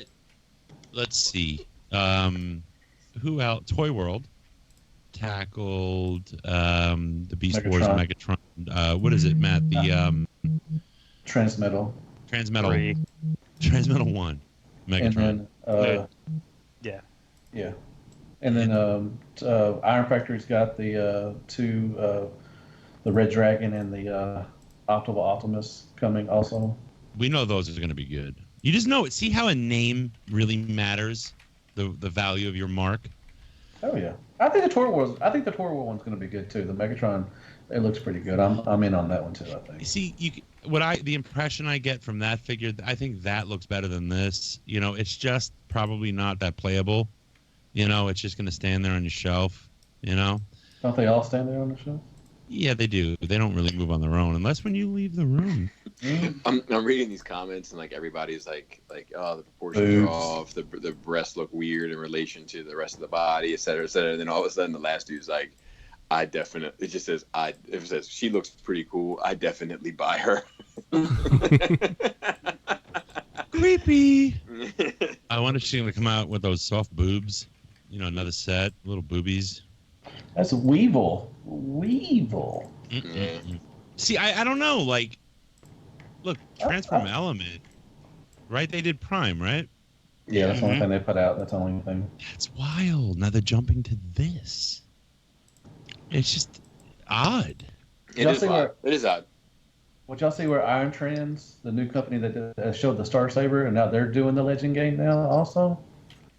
let's see, who else? Toy World tackled the Beast Wars and Megatron. What is it, Matt? The Transmetal. Transmetal 1. Megatron. And then, yeah. And then Iron Factory's got the two, the Red Dragon and the Optimus coming also. We know those are going to be good. You just know it. See how a name really matters, the value of your mark. Oh yeah, I think the Toy World one's going to be good too. The Megatron, it looks pretty good. I'm in on that one too. I think. You see, the impression I get from that figure, I think that looks better than this. You know, it's just probably not that playable. You know, it's just going to stand there on your shelf. You know. Don't they all stand there on the shelf? Yeah, they do. They don't really move on their own unless when you leave the room. I'm reading these comments and like everybody's like oh, the proportions are off, the breasts look weird in relation to the rest of the body, et cetera, et cetera. And then all of a sudden the last dude's like, it just says it says she looks pretty cool. I definitely buy her. Creepy. I wonder if she's gonna come out with those soft boobs. You know, another set, little boobies. That's Weevil. Mm-mm. See, I don't know. Like, look, Transform Element, right? They did Prime, right? Yeah, that's the only thing they put out. That's the only thing. That's wild. Now they're jumping to this. It's just odd. It is odd. Would y'all see where Irontrans, the new company that showed the Star Saber, and now they're doing the Legend game now also?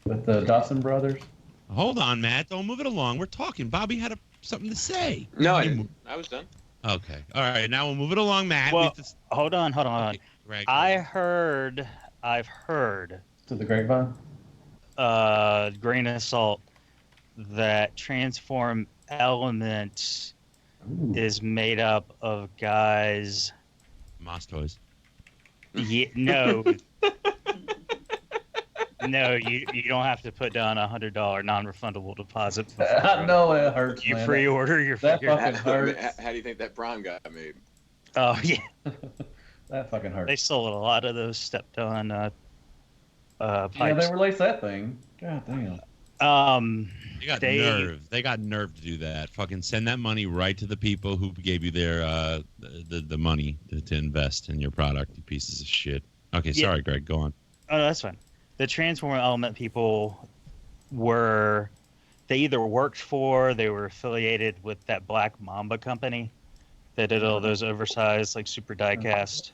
With the Dawson brothers. Hold on, Matt. Don't move it along. We're talking. Bobby had something to say. No, I didn't. I was done. Okay. All right. Now we'll move it along, Matt. Well, hold on. Okay, right, I've heard. To the grapevine. Grain of salt. That transform element is made up of guys. Moss toys. Yeah, no. No, you don't have to put down $100 non-refundable deposit. I know it hurts. You man. pre-order your that figure. fucking hurts. How do you think that Prime got made? Oh yeah, that fucking hurts. They sold a lot of those stepped-on pipes. Yeah, they released that thing. God damn. They got nerve. They got nerve to do that. Fucking send that money right to the people who gave you their the money to invest in your product. You pieces of shit. Okay, sorry, Greg. Go on. Oh, no, that's fine. The Transformer Element people they either worked for, they were affiliated with that Black Mamba company that did all those oversized, like super diecast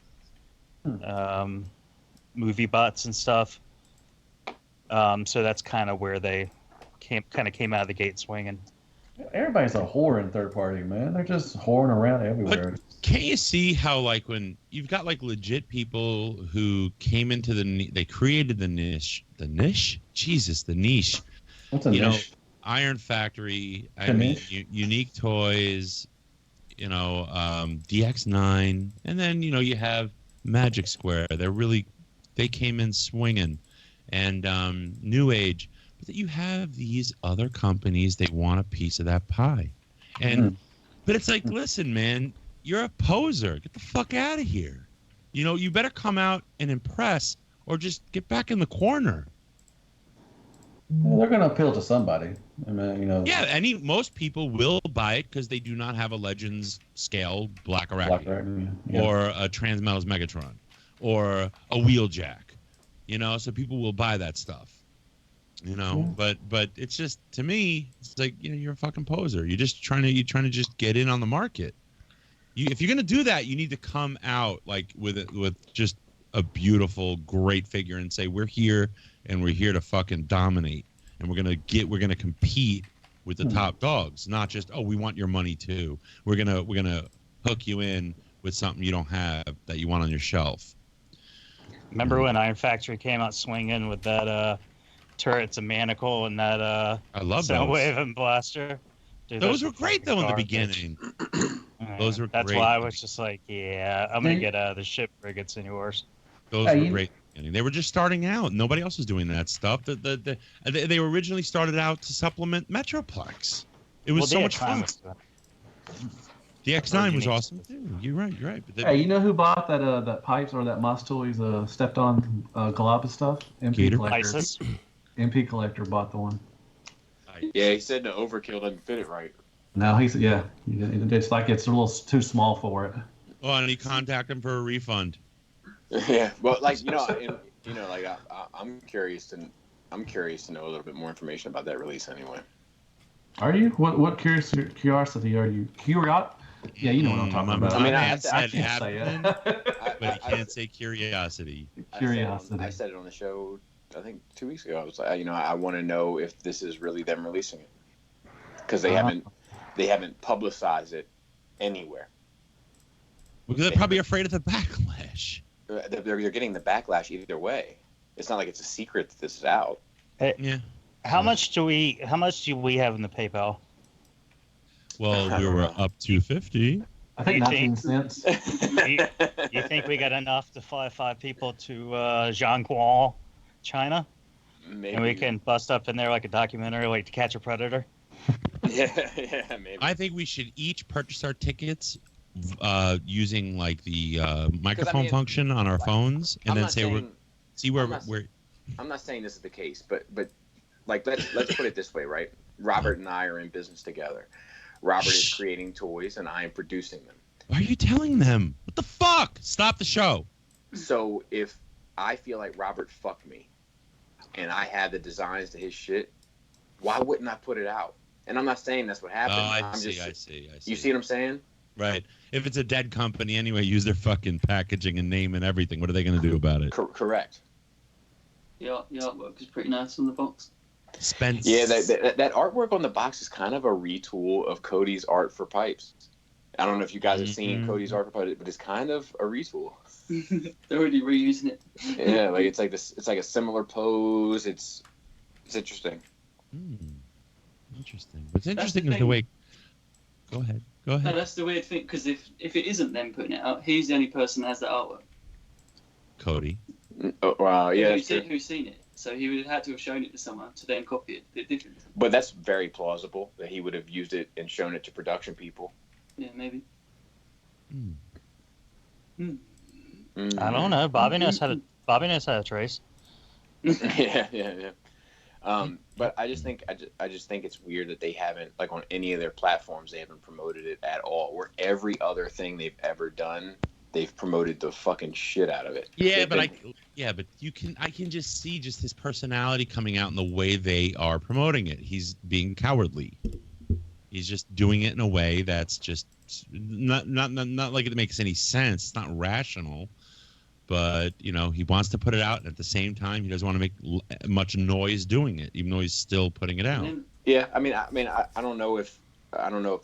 movie bots and stuff. So that's kind of where they came out of the gate swinging. Everybody's a whore in third party, man. They're just whoring around everywhere. But can't you see how, like, when you've got like legit people who came into they created the niche. The niche? Jesus, the niche. What's a niche? Iron Factory. I mean, Unique Toys. DX9, and then you have Magic Square. They came in swinging, and New Age. But that you have these other companies, they want a piece of that pie, and but it's like, listen, man, you're a poser. Get the fuck out of here. You better come out and impress, or just get back in the corner. Well, they're gonna appeal to somebody. I mean, Yeah, most people will buy it because they do not have a Legends scale Black Arachnia, or a Transmetals Megatron, or a Wheeljack. So people will buy that stuff. But it's just, to me, it's like, you're a fucking poser. You're trying to just get in on the market. If you're gonna do that, you need to come out like with just a beautiful, great figure and say, we're here and we're here to fucking dominate, and we're gonna compete with the top dogs, not just, we want your money too. We're gonna hook you in with something you don't have that you want on your shelf. Remember when Iron Factory came out swinging with that turrets and manacle and that I love Soundwave and blaster? Dude, those were great though in the beginning. Those were That's great. why I was just like, I'm gonna get out of the ship frigates anymore. Those were great. They were just starting out. Nobody else was doing that stuff. They were originally started out to supplement Metroplex. It was so much fun. The X9 was awesome too. You're right. But hey, you know who bought that pipes or that Moss Toys stepped on Galapa stuff? MP Collector. MP Collector bought the one. Yeah, he said the overkill doesn't fit it right. No, it's like it's a little too small for it. Oh, and he contacted him for a refund. Yeah, well, like I'm curious to know a little bit more information about that release anyway. Are you? What curiosity are you? Yeah, you know what I'm talking about. I mean, I can't say it, but he can't say curiosity. Curiosity. I said it on the show, I think 2 weeks ago. I was like, I want to know if this is really them releasing it, because they haven't publicized it anywhere. Because they're probably afraid of the backlash. They're getting the backlash either way. It's not like it's a secret that this is out. Yeah. How much do we have in the PayPal? Well, we were up to 50. I think 19 cents. You think we got enough to fly 5 people to Zhangguo, China? Maybe. And we can bust up in there like a documentary, like To Catch a Predator? Yeah, maybe. I think we should each purchase our tickets using like the microphone function on our phones, and then say where we're. I'm not saying this is the case, but like let's put it this way, right? Robert and I are in business together. Robert is creating toys, and I am producing them. Why are you telling them? What the fuck? Stop the show. So if I feel like Robert fucked me, and I had the designs to his shit, why wouldn't I put it out? And I'm not saying that's what happened. I see. You see what I'm saying? Right. If it's a dead company anyway, use their fucking packaging and name and everything. What are they going to do about it? Correct. The artwork is pretty nice on the box. Spence. Yeah, that artwork on the box is kind of a retool of Cody's art for pipes. I don't know if you guys have seen Cody's art for pipes, but it's kind of a retool. They're already reusing it. Yeah, like it's like this. It's like a similar pose. It's interesting. Interesting. What's interesting is the way. Go ahead. No, that's the weird thing, because if it isn't them putting it out, he's the only person that has that artwork. Cody. Oh, wow, yeah. Who's seen it? So he would have had to have shown it to someone to then copy it. They're different. But that's very plausible that he would have used it and shown it to production people. Yeah, maybe. I don't know. Bobby knows how to trace. Yeah. But I just think it's weird that they haven't, like, on any of their platforms, they haven't promoted it at all. Where every other thing they've ever done, they've promoted the fucking shit out of it. Yeah, but I can just see just his personality coming out in the way they are promoting it. He's being cowardly. He's just doing it in a way that's just not like it makes any sense. It's not rational. But, you know, he wants to put it out, and at the same time, he doesn't want to make much noise doing it, even though he's still putting it out. Yeah, I don't know if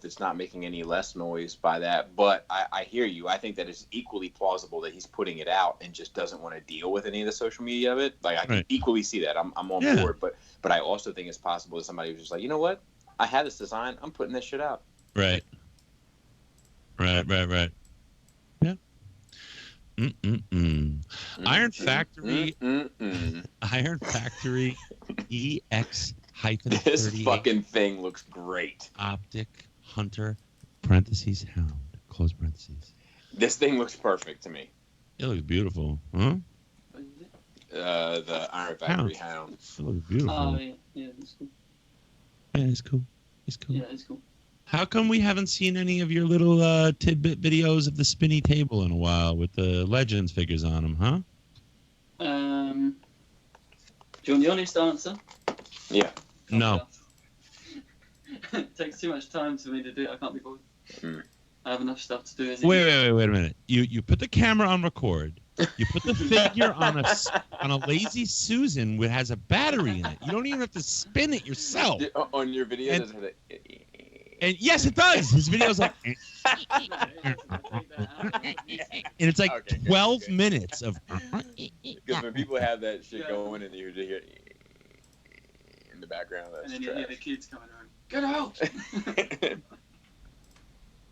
it's not making any less noise by that, but I hear you. I think that it's equally plausible that he's putting it out and just doesn't want to deal with any of the social media of it. Like, I can equally see that. I'm on board, but I also think it's possible that somebody was just like, you know what? I had this design. I'm putting this shit out. Right. Yeah. Iron Factory. Iron Factory EX-38. This fucking thing looks great. Optic Hunter (parentheses Hound) close parentheses. This thing looks perfect to me. It looks beautiful, huh? The Iron Factory Hound. It looks beautiful. Oh yeah, that's cool. Yeah, it's cool. Yeah, it's cool. How come we haven't seen any of your little tidbit videos of the spinny table in a while with the Legends figures on them, huh? Do you want the honest answer? Yeah. No. It takes too much time for me to do it. I can't be bothered. I have enough stuff to do. Wait a minute. You put the camera on record. You put the figure on a Lazy Susan which has a battery in it. You don't even have to spin it yourself. On your video, does it? And yes, it does. His video's like, and it's like 12 minutes of. Because when people have that shit going and you hear in the background, that's and then trash. you hear the kids coming around. Get out!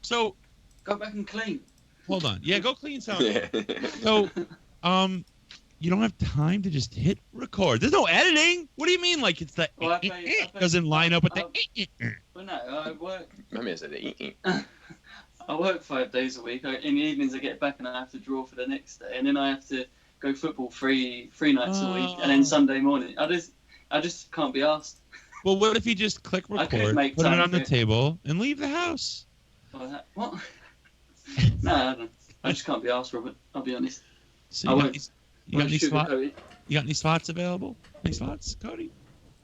So, go back and clean. Hold on. Yeah, go clean something. So, you don't have time to just hit record. There's no editing. What do you mean? Like it's the doesn't line up with the. Well, no, I work. I mean, I said I work 5 days a week. In the evenings, I get back and I have to draw for the next day, and then I have to go football three nights a week, and then Sunday morning. I just can't be asked. Well, what if you just click record, put it on the table, and leave the house? What? No, I don't. I just can't be asked, Robert. I'll be honest. So you got any slots available? Any slots, Cody?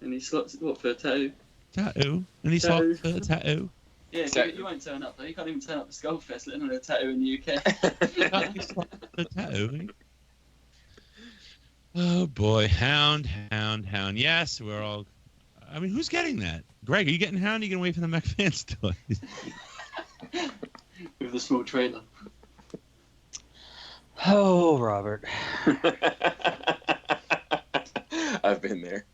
Any slots? What, for a tattoo? Tattoo? Any slots for a tattoo? Yeah, you won't turn up though. You can't even turn up to Skullfest, let alone a tattoo in the UK. The tattoo. Oh boy, Hound. Yes, we're all. I mean, who's getting that? Greg, are you getting Hound? Or are you gonna wait for the Mech fans to? With a small trailer. Oh, Robert. I've been there.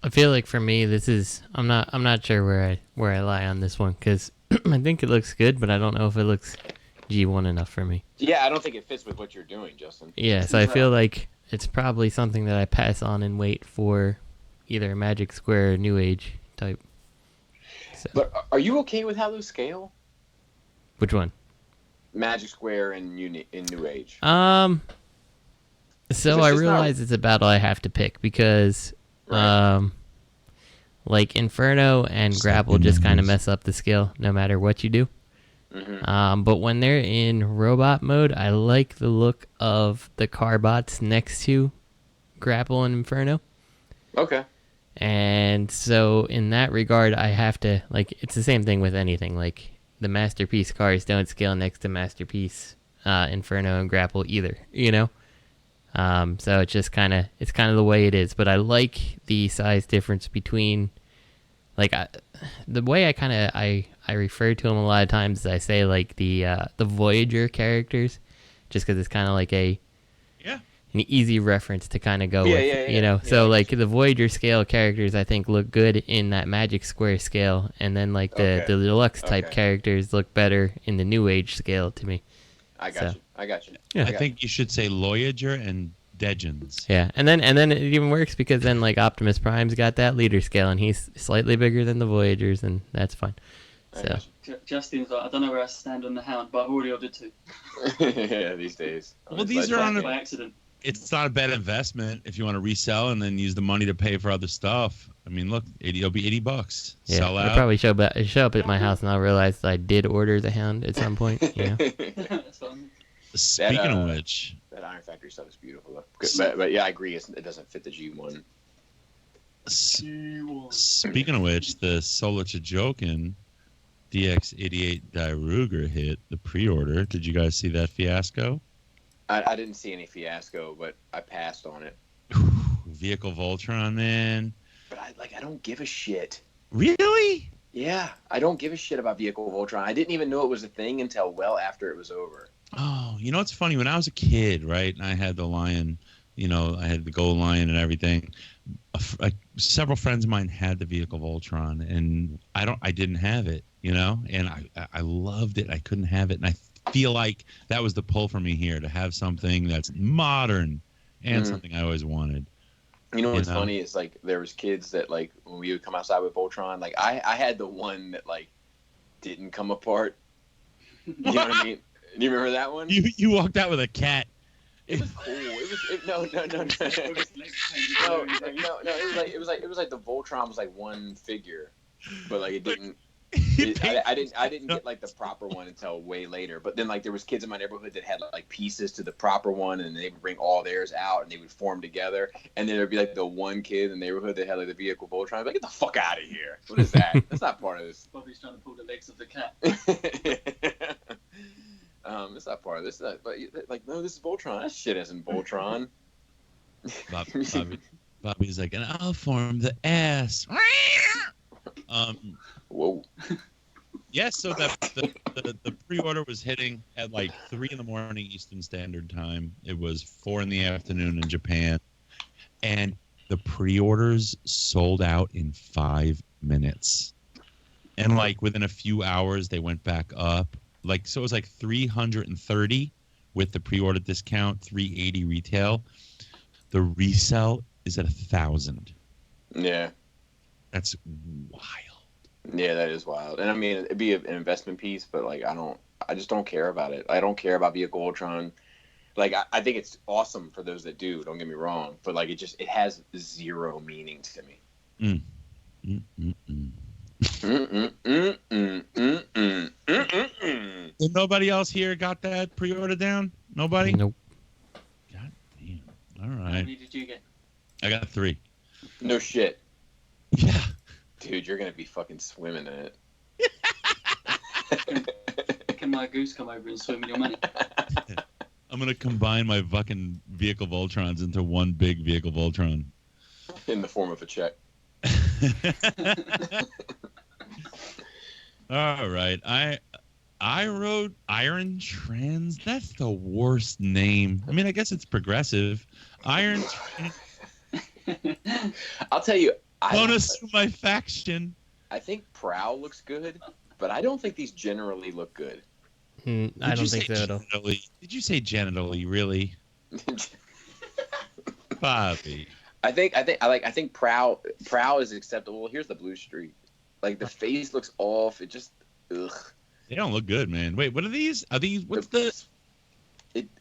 I feel like for me, this is I'm not sure where I lie on this one because I think it looks good, but I don't know if it looks G1 enough for me. Yeah, I don't think it fits with what you're doing, Justin. Yeah, so I feel like it's probably something that I pass on and wait for either a Magic Square or New Age type. So. But are you okay with how those scale? Which one? Magic Square and New Age. So I realize it's a battle I have to pick because, like Inferno and Grapple just kind of mess up the scale no matter what you do. Mm-hmm. But when they're in robot mode, I like the look of the Carbots next to Grapple and Inferno. Okay. And so in that regard, I have to, like, it's the same thing with anything. Like, the Masterpiece cars don't scale next to Masterpiece, Inferno, and Grapple either, you know? So it's just kind of the way it is. But I like the size difference between, like, the way I refer to them a lot of times is I say like the Voyager characters, just because it's kind of like an easy reference to kind of go with, you know. So like the Voyager scale characters I think look good in that Magic Square scale, and then like the deluxe type characters look better in the New Age scale to me. I got you. Yeah. I think you should say Voyager and Degens. Yeah, and then it even works because then like Optimus Prime's got that leader scale, and he's slightly bigger than the Voyagers, and that's fine. So Justin's like, I don't know where I stand on the Hound, but I've already ordered 2. Yeah, these days. Well, these are on by accident. It's not a bad investment if you want to resell and then use the money to pay for other stuff. I mean, look, it'll be $80. yeah, Sell out. I'll probably show up at my house and I'll realize that I did order the Hound at some point. You know? That's fun. Speaking of which, that Iron Factory stuff is beautiful. But yeah, I agree. It doesn't fit the G1. Speaking of which, the Solar Chojokin DX88 Dairuger hit the pre-order. Did you guys see that fiasco? I didn't see any fiasco, but I passed on it. Vehicle Voltron, man. But I don't give a shit. Really? Yeah, I don't give a shit about Vehicle Voltron. I didn't even know it was a thing until well after it was over. Oh, you know what's funny? When I was a kid, right, and I had the Lion, you know, I had the Gold Lion and everything. Several friends of mine had the Vehicle Voltron, and I didn't have it, you know, and I loved it. I couldn't have it, and I feel like that was the pull for me here, to have something that's modern and something I always wanted. You know what's funny is, like, there was kids that, like, when we would come outside with Voltron, like, I had the one that, like, didn't come apart. You know what I mean? Do you remember that one? You walked out with a cat. It was cool. No. It was like the Voltron was like one figure, but like it didn't. I didn't get like the proper one until way later. But then like there was kids in my neighborhood that had like pieces to the proper one, and they would bring all theirs out and they would form together. And then there'd be like the one kid in the neighborhood that had like the Vehicle Voltron. I'd be like, get the fuck out of here! What is that? That's not part of this. Bobby's trying to pull the legs of the cat. It's not part of this. But like, no, this is Voltron. That shit isn't Voltron. Bobby's like, and I'll form the ass. Whoa. Yes, so that the pre-order was hitting at like 3 a.m. Eastern Standard Time. It was 4 p.m. in Japan, and the pre-orders sold out in 5 minutes. And like within a few hours, they went back up. Like, so it was like 330 with the pre-order discount, 380 retail. The resell is at 1,000. Yeah. That's wild. Yeah, that is wild. And I mean, it'd be an investment piece, but like, I just don't care about it. I don't care about Vehicle Ultron. Like, I think it's awesome for those that do, don't get me wrong, but like, it has zero meaning to me. Nobody else here got that pre-order down? Nobody? Nope. God damn. All right. How many did you get? I got 3. No shit. Yeah. Dude, you're going to be fucking swimming in it. Can my goose come over and swim in your money? I'm going to combine my fucking Vehicle Voltrons into one big Vehicle Voltron. In the form of a check. All right. I wrote Irontrans. That's the worst name. I mean, I guess it's progressive. Irontrans. I'll tell you. Don't assume my faction. I think Prowl looks good, but I don't think these generally look good. I don't think so at all. Did you say genitally? Really? Bobby. I think Prowl is acceptable. Here's the blue streak. Like, the face looks off. It just ugh. They don't look good, man. Wait, what are these? What's this?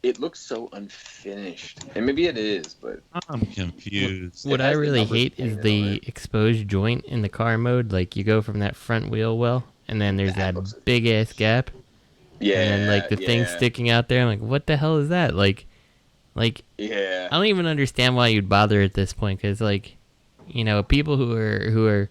It looks so unfinished. And maybe it is, but I'm confused. What I really hate is the exposed joint in the car mode. Like, you go from that front wheel well, and then there's that big ass gap. Yeah. And then like the thing sticking out there. I'm like, what the hell is that? Like, yeah. I don't even understand why you'd bother at this point, because like, you know, people who are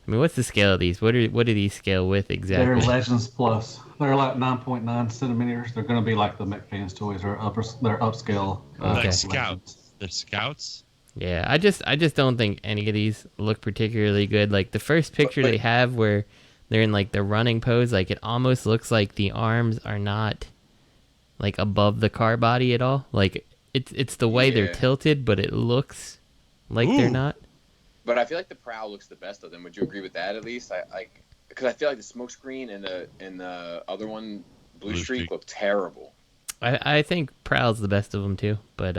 I mean, what's the scale of these? What do these scale with exactly? They're Legends Plus. They're like 9.9 centimeters. They're going to be like the McFans toys. They're upscale. Like Scouts. They're Scouts. Yeah, I just don't think any of these look particularly good. Like the first picture they have where they're in like the running pose, like it almost looks like the arms are not like above the car body at all. Like it's the way they're tilted, but it looks like they're not. But I feel like the Prowl looks the best of them. Would you agree with that at least? Because I feel like the Smokescreen and the other one, Blue Streak, look terrible. I think Prowl's the best of them too, but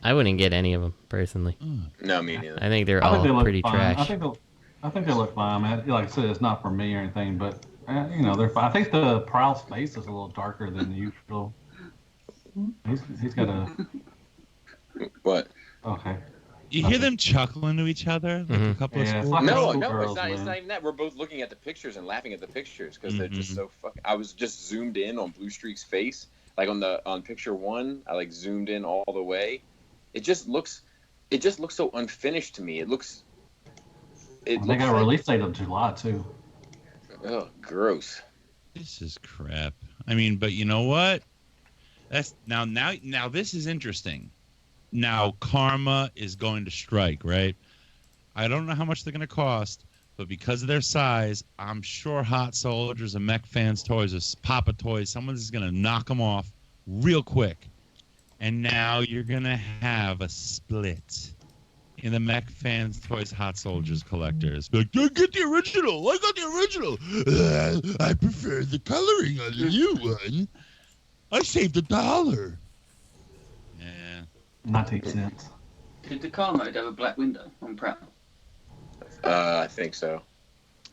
I wouldn't get any of them personally. No, me neither. I think they're all pretty trash. I think they look fine, man. Like I said, it's not for me or anything, but they're fine. I think the Prowl's face is a little darker than usual. He's got a what? Okay. You hear them chuckling to each other, like a couple of schools? Like no, it's not even that. We're both looking at the pictures and laughing at the pictures because they're just so fucking. I was just zoomed in on Blue Streak's face, like on picture 1. I like zoomed in all the way. It just looks so unfinished to me. They got a release date of July too. Oh, gross. This is crap. I mean, but you know what? That's now this is interesting. Now Karma is going to strike, right? I don't know how much they're going to cost, but because of their size, I'm sure Hot Soldiers and Mech Fans Toys or Papa Toys, someone's going to knock them off real quick. And now you're going to have a split in the Mech Fans Toys Hot Soldiers collectors. Like, I get the original. I got the original. I prefer the coloring on the new one. I saved $1. Yeah. 19 cents. Did the car mode have a black window on Prowl? I think so.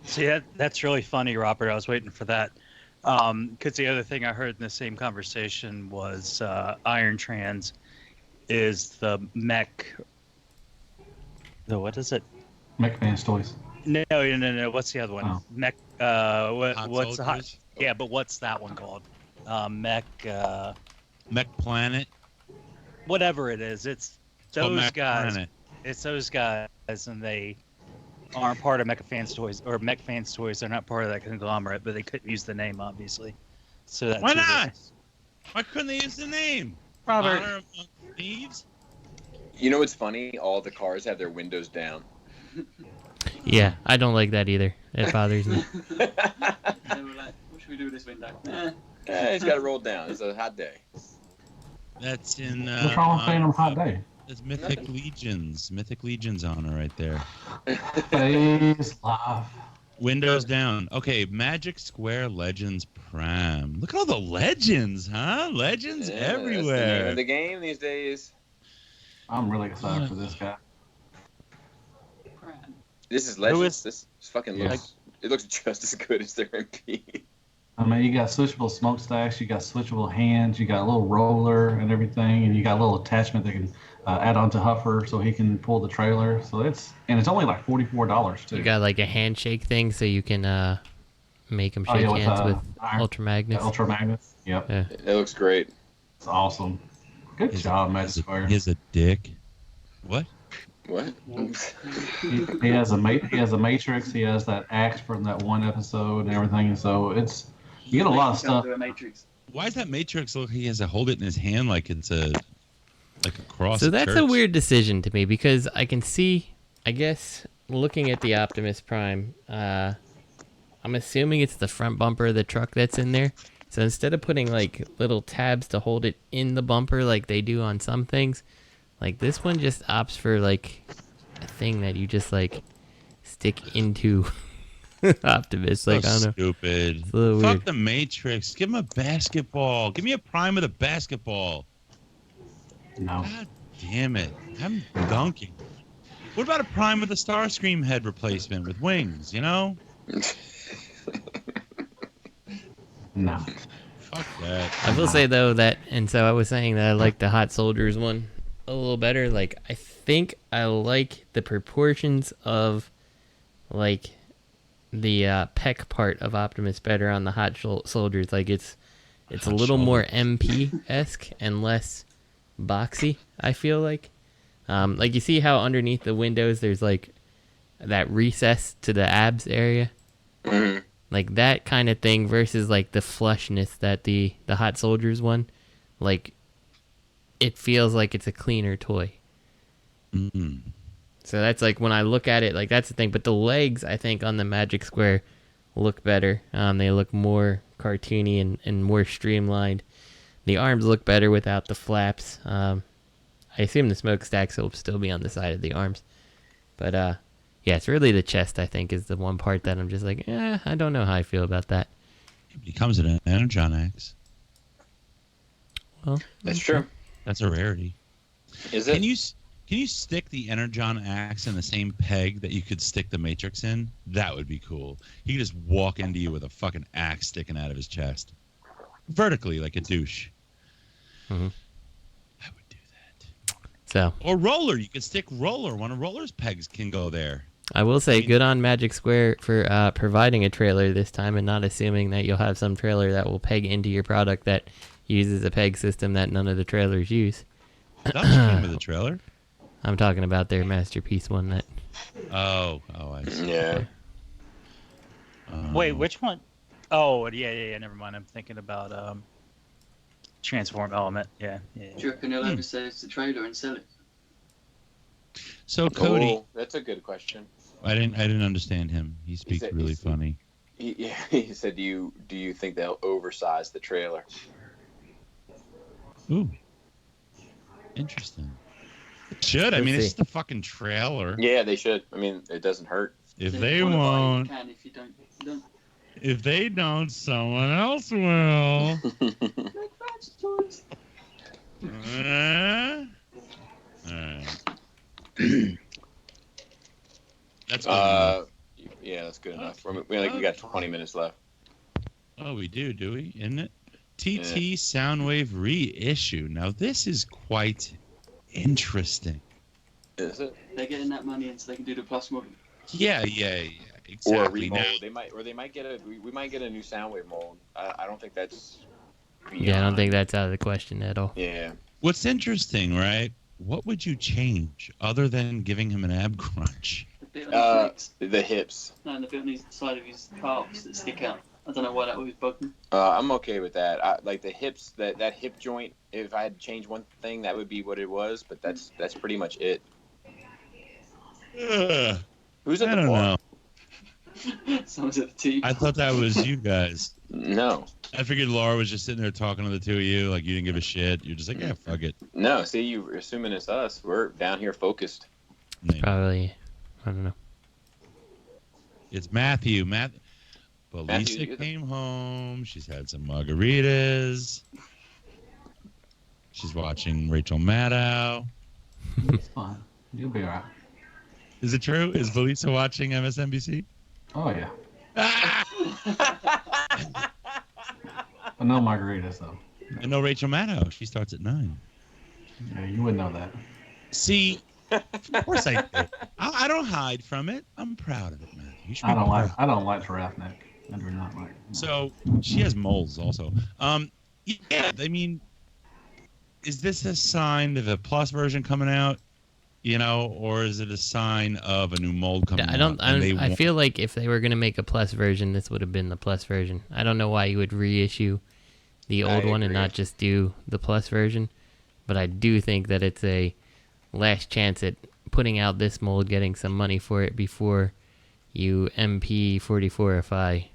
See, that's really funny, Robert. I was waiting for that. Because the other thing I heard in the same conversation was Irontrans is the mech. What is it? Mech Fans Toys. No. What's the other one? Oh. Mech. What's the hot? Yeah, but what's that one called? Mech. Mech Planet. Whatever it is, it's those guys. Planet. It's those guys, and they aren't part of Mech Fans Toys or Mech Fans Toys. They're not part of that conglomerate, but they couldn't use the name, obviously. So that's why not? Why couldn't they use the name? Robert. Honor Among Thieves. You know what's funny? All the cars have their windows down. Yeah, I don't like that either. It bothers me. They were like, what should we do with this window? It's got to roll down. It's a hot day. That's in. What's wrong with saying on a hot day? It's Mythic Legions. Mythic Legions honor right there. Phase live. Windows down. Okay, Magic Square Legends Prime. Look at all the legends, huh? Legends everywhere. That's the name of the game these days. I'm really excited for this guy. This is Legends. This fucking looks. It looks just as good as their MP. I mean, you got switchable smokestacks, you got switchable hands, you got a little roller and everything, and you got a little attachment that can add on to Huffer so he can pull the trailer. So it's only like $44 too. You got like a handshake thing so you can make them shake hands with Ultra Magnets. Ultra Magnets. Yep. Yeah. It looks great. It's awesome. Good job, Magic Square. He has a dick. What? What? he has a Matrix. He has that axe from that one episode and everything. And so you get a lot of stuff. Why is that Matrix look? He has to hold it in his hand like it's a cross. So that's a weird decision to me because I can see, I guess, looking at the Optimus Prime, I'm assuming it's the front bumper of the truck that's in there. So instead of putting like little tabs to hold it in the bumper like they do on some things, like this one just opts for like a thing that you just like stick into Optimus. Like, I don't know. Stupid. It's a little Fuck weird. the Matrix. Give him a basketball. Give me a Prime with a basketball. No. God damn it. I'm dunking. What about a Prime with a Starscream head replacement with wings, you know? No. Fuck that. I will say though that, and so I was saying that I like the Hot Soldiers one a little better. Like, I think I like the proportions of like the peck part of Optimus better on the Hot Soldiers. Like it's a little more MP-esque and less boxy, I feel like. Like you see how underneath the windows there's like that recess to the abs area. Mm-hmm. Like that kind of thing versus like the flushness that the Hot Soldiers one. Like, it feels like it's a cleaner toy. Mm-hmm. So that's like when I look at it, like that's the thing. But the legs, I think, on the Magic Square look better. They look more cartoony and more streamlined. The arms look better without the flaps. I assume the smokestacks will still be on the side of the arms. But yeah, it's really the chest, I think, is the one part that I'm just like, I don't know how I feel about that. It comes in an Energon axe. Well, that's true. That's a rarity. Is it? Can you stick the Energon axe in the same peg that you could stick the Matrix in? That would be cool. He could just walk into you with a fucking axe sticking out of his chest. Vertically, like a douche. Mm-hmm. I would do that. So. Or Roller. You could stick Roller. One of Roller's pegs can go there. I will say, good on Magic Square for providing a trailer this time and not assuming that you'll have some trailer that will peg into your product that uses a peg system that none of the trailers use. That came with a trailer. I'm talking about their Masterpiece one that... Oh, I see. Yeah. Wait, which one? Oh, yeah, never mind. I'm thinking about Transform Element. Yeah. Do you reckon he'll ever save the trailer and sell it? So, Cody... Oh, that's a good question. I didn't understand him. He speaks really funny. He said, do you think they'll oversize the trailer? Ooh. Interesting. Should. I mean, it's the fucking trailer. Yeah, they should. I mean, it doesn't hurt. If they won't. You can if you don't. If they don't, someone else will. Make Francis toys. Alright. That's good. Yeah, that's good enough. We got 20 minutes left. Oh, we do we? Isn't it? TT Soundwave reissue. Now, this is quite interesting. Is it? They're getting that money in so they can do the plus model. Yeah, exactly. Or a remold. They might get we might get a new Soundwave mold. I don't think that's. Yeah, I don't think that's out of the question at all. Yeah. What's interesting, right? What would you change other than giving him an ab crunch? The hips. No, and the bit on the side of his calves that stick out. I don't know why that was bugging. I'm okay with that. Like the hips, that hip joint. If I had to change one thing, that would be what it was. But that's pretty much it. Who's at the bar? I don't know. Someone's at the TV. I thought that was you guys. No. I figured Laura was just sitting there talking to the two of you, like you didn't give a shit. You're just like, yeah, fuck it. No, see, you're assuming it's us. We're down here focused. Probably, I don't know. It's Matthew. But Lisa came home. She's had some margaritas. She's watching Rachel Maddow. It's fine. You'll be alright. Is it true? Is Belisa watching MSNBC? Oh, yeah. But no margaritas, though. And no Rachel Maddow. She starts at 9. Yeah, you wouldn't know that. See, of course I do. I don't hide from it. I'm proud of it, man. You should be I don't proud. like giraffe neck. I do not like. So she has moles also. Yeah, I mean, is this a sign of a plus version coming out? You know, or is it a sign of a new mold coming out? I feel like if they were going to make a plus version, this would have been the plus version. I don't know why you would reissue the old one and not just do the plus version. But I do think that it's a last chance at putting out this mold, getting some money for it before you MP44ify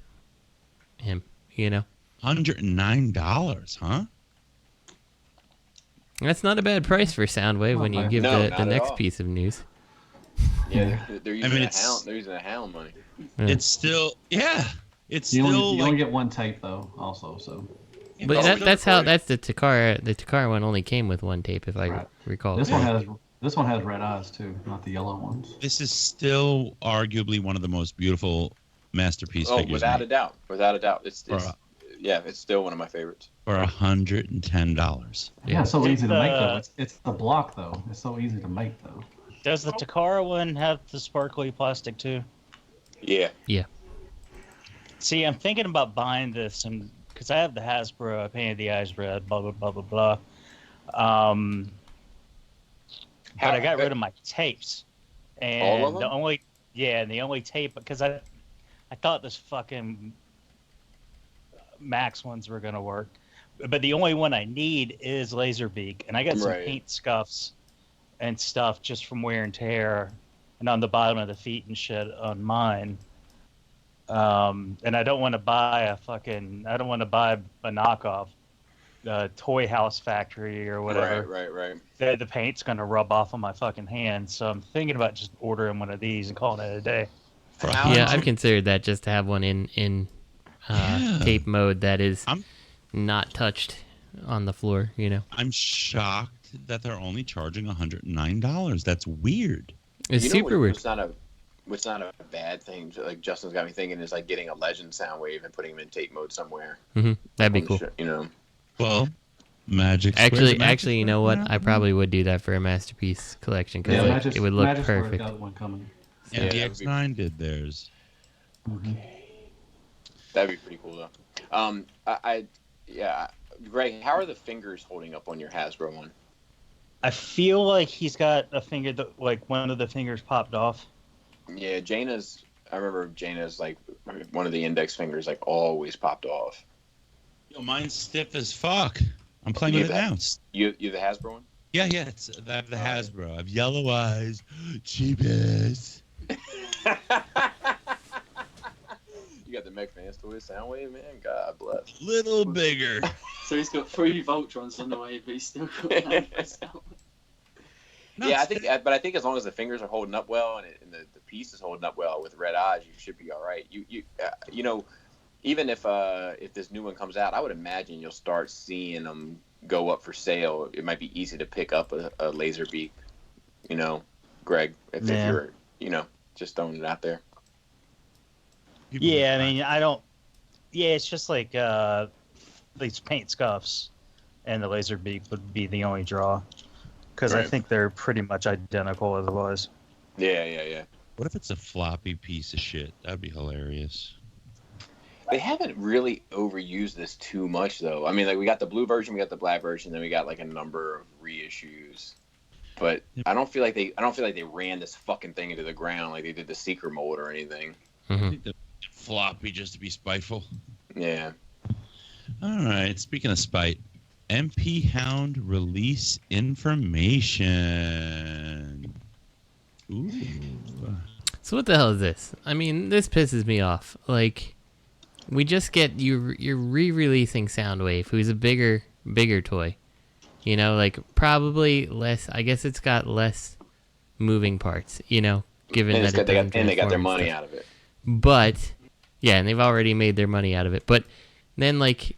him, you know? $109, huh? That's not a bad price for Soundwave when you give the next all. Piece of news. Yeah, they're using They're using the Hound money. Yeah. It's still, it's you still only, like, only get one tape though, also. So. But that's the Takara. The Takara one only came with one tape, if I recall. This one has red eyes too, not the yellow ones. This is still arguably one of the most beautiful masterpiece figures. Without made. a doubt. It's still one of my favorites. For $110. Yeah, it's so easy to make though. It's the block though. It's so easy to make though. Does the Takara one have the sparkly plastic too? Yeah. Yeah. See, I'm thinking about buying this, and because I have the Hasbro, I painted the eyes red, blah blah blah blah blah. But I got rid of my tapes, and all of them? Yeah, and the only tape, because I thought this fucking Max ones were gonna work, but the only one I need is Laserbeak, and I got some paint scuffs and stuff just from wear and tear, and on the bottom of the feet and shit on mine. And I don't want to buy a knockoff, Toy House Factory or whatever. Right. The paint's gonna rub off on my fucking hands, so I'm thinking about just ordering one of these and calling it a day. Yeah, I've considered that, just to have one in tape mode that is not touched on the floor. You know, I'm shocked that they're only charging $109. That's weird. It's super weird. What's not a bad thing, like Justin's got me thinking, is like getting a Legend Soundwave and putting him in tape mode somewhere. That'd be cool. You know. Well, Magic. Actually, you know what? I probably would do that for a Masterpiece collection because it would look perfect. Got one coming. Yeah, the X9 did theirs. That'd be pretty cool though. Greg, how are the fingers holding up on your Hasbro one? I feel like he's got a finger that, like, one of the fingers popped off. Yeah, I remember Jaina's, like, one of the index fingers, like, always popped off. Yo, mine's stiff as fuck. I'm playing with it now. You the Hasbro one? Yeah, I have the Hasbro. I have yellow eyes. Cheapest. You got the Mech Fans Toys Soundwave, man? God bless. Little bigger. So he's got 3 Voltrons on the way, but he's still got Soundwave. Yeah, I think as long as the fingers are holding up well and the piece is holding up well with red eyes, you should be all right. You know, even if this new one comes out, I would imagine you'll start seeing them go up for sale. It might be easy to pick up a Laserbeak, you know, Greg, if you're, you know, just throwing it out there. Yeah, I mean, it's just like these paint scuffs and the Laserbeak would be the only draw. Because I think they're pretty much identical otherwise. Yeah. What if it's a floppy piece of shit? That'd be hilarious. They haven't really overused this too much, though. I mean, like, we got the blue version, we got the black version, then we got like a number of reissues. But I don't feel like they ran this fucking thing into the ground like they did the Seeker mold or anything. I think they're floppy just to be spiteful. Yeah. All right. Speaking of spite. MP Hound release information. Ooh. So what the hell is this? I mean, this pisses me off. Like, we just get you're re-releasing Soundwave, who's a bigger toy. You know, like, probably less. I guess it's got less moving parts. You know, given that they got their money out of it. But yeah, and they've already made their money out of it. But then like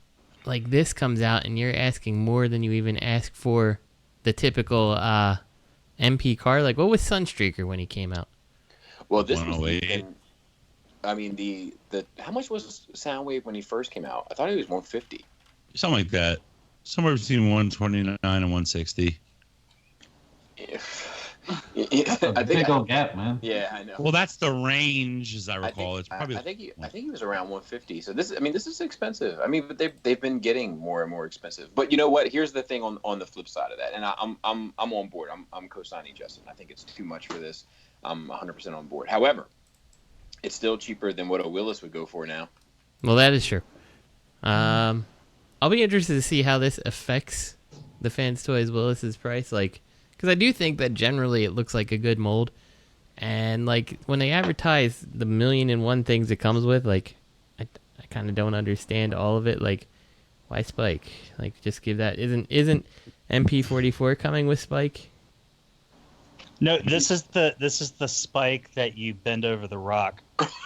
this comes out and you're asking more than you even ask for the typical MP car. Like, what was Sunstreaker when he came out? Well, this was I mean, the how much was Soundwave when he first came out? I thought he was 150. Something like that. Somewhere between 129 and 160. That's a big old gap, man. Yeah, I know. Well, that's the range, as I recall. It's probably. I think he was around 150. So this is expensive. I mean, but they've been getting more and more expensive. But you know what? Here's the thing on the flip side of that, and I'm on board. I'm co-signing Justin. I think it's too much for this. I'm 100% on board. However, it's still cheaper than what a Willis would go for now. Well, that is true. I'll be interested to see how this affects the Fans Toys Willis's price. Like, because I do think that generally it looks like a good mold. And, like, when they advertise the 1,000,001 things it comes with, like, I kind of don't understand all of it. Like, why Spike? Like, just give that. Isn't MP44 coming with Spike? No, this is the Spike that you bend over the rock.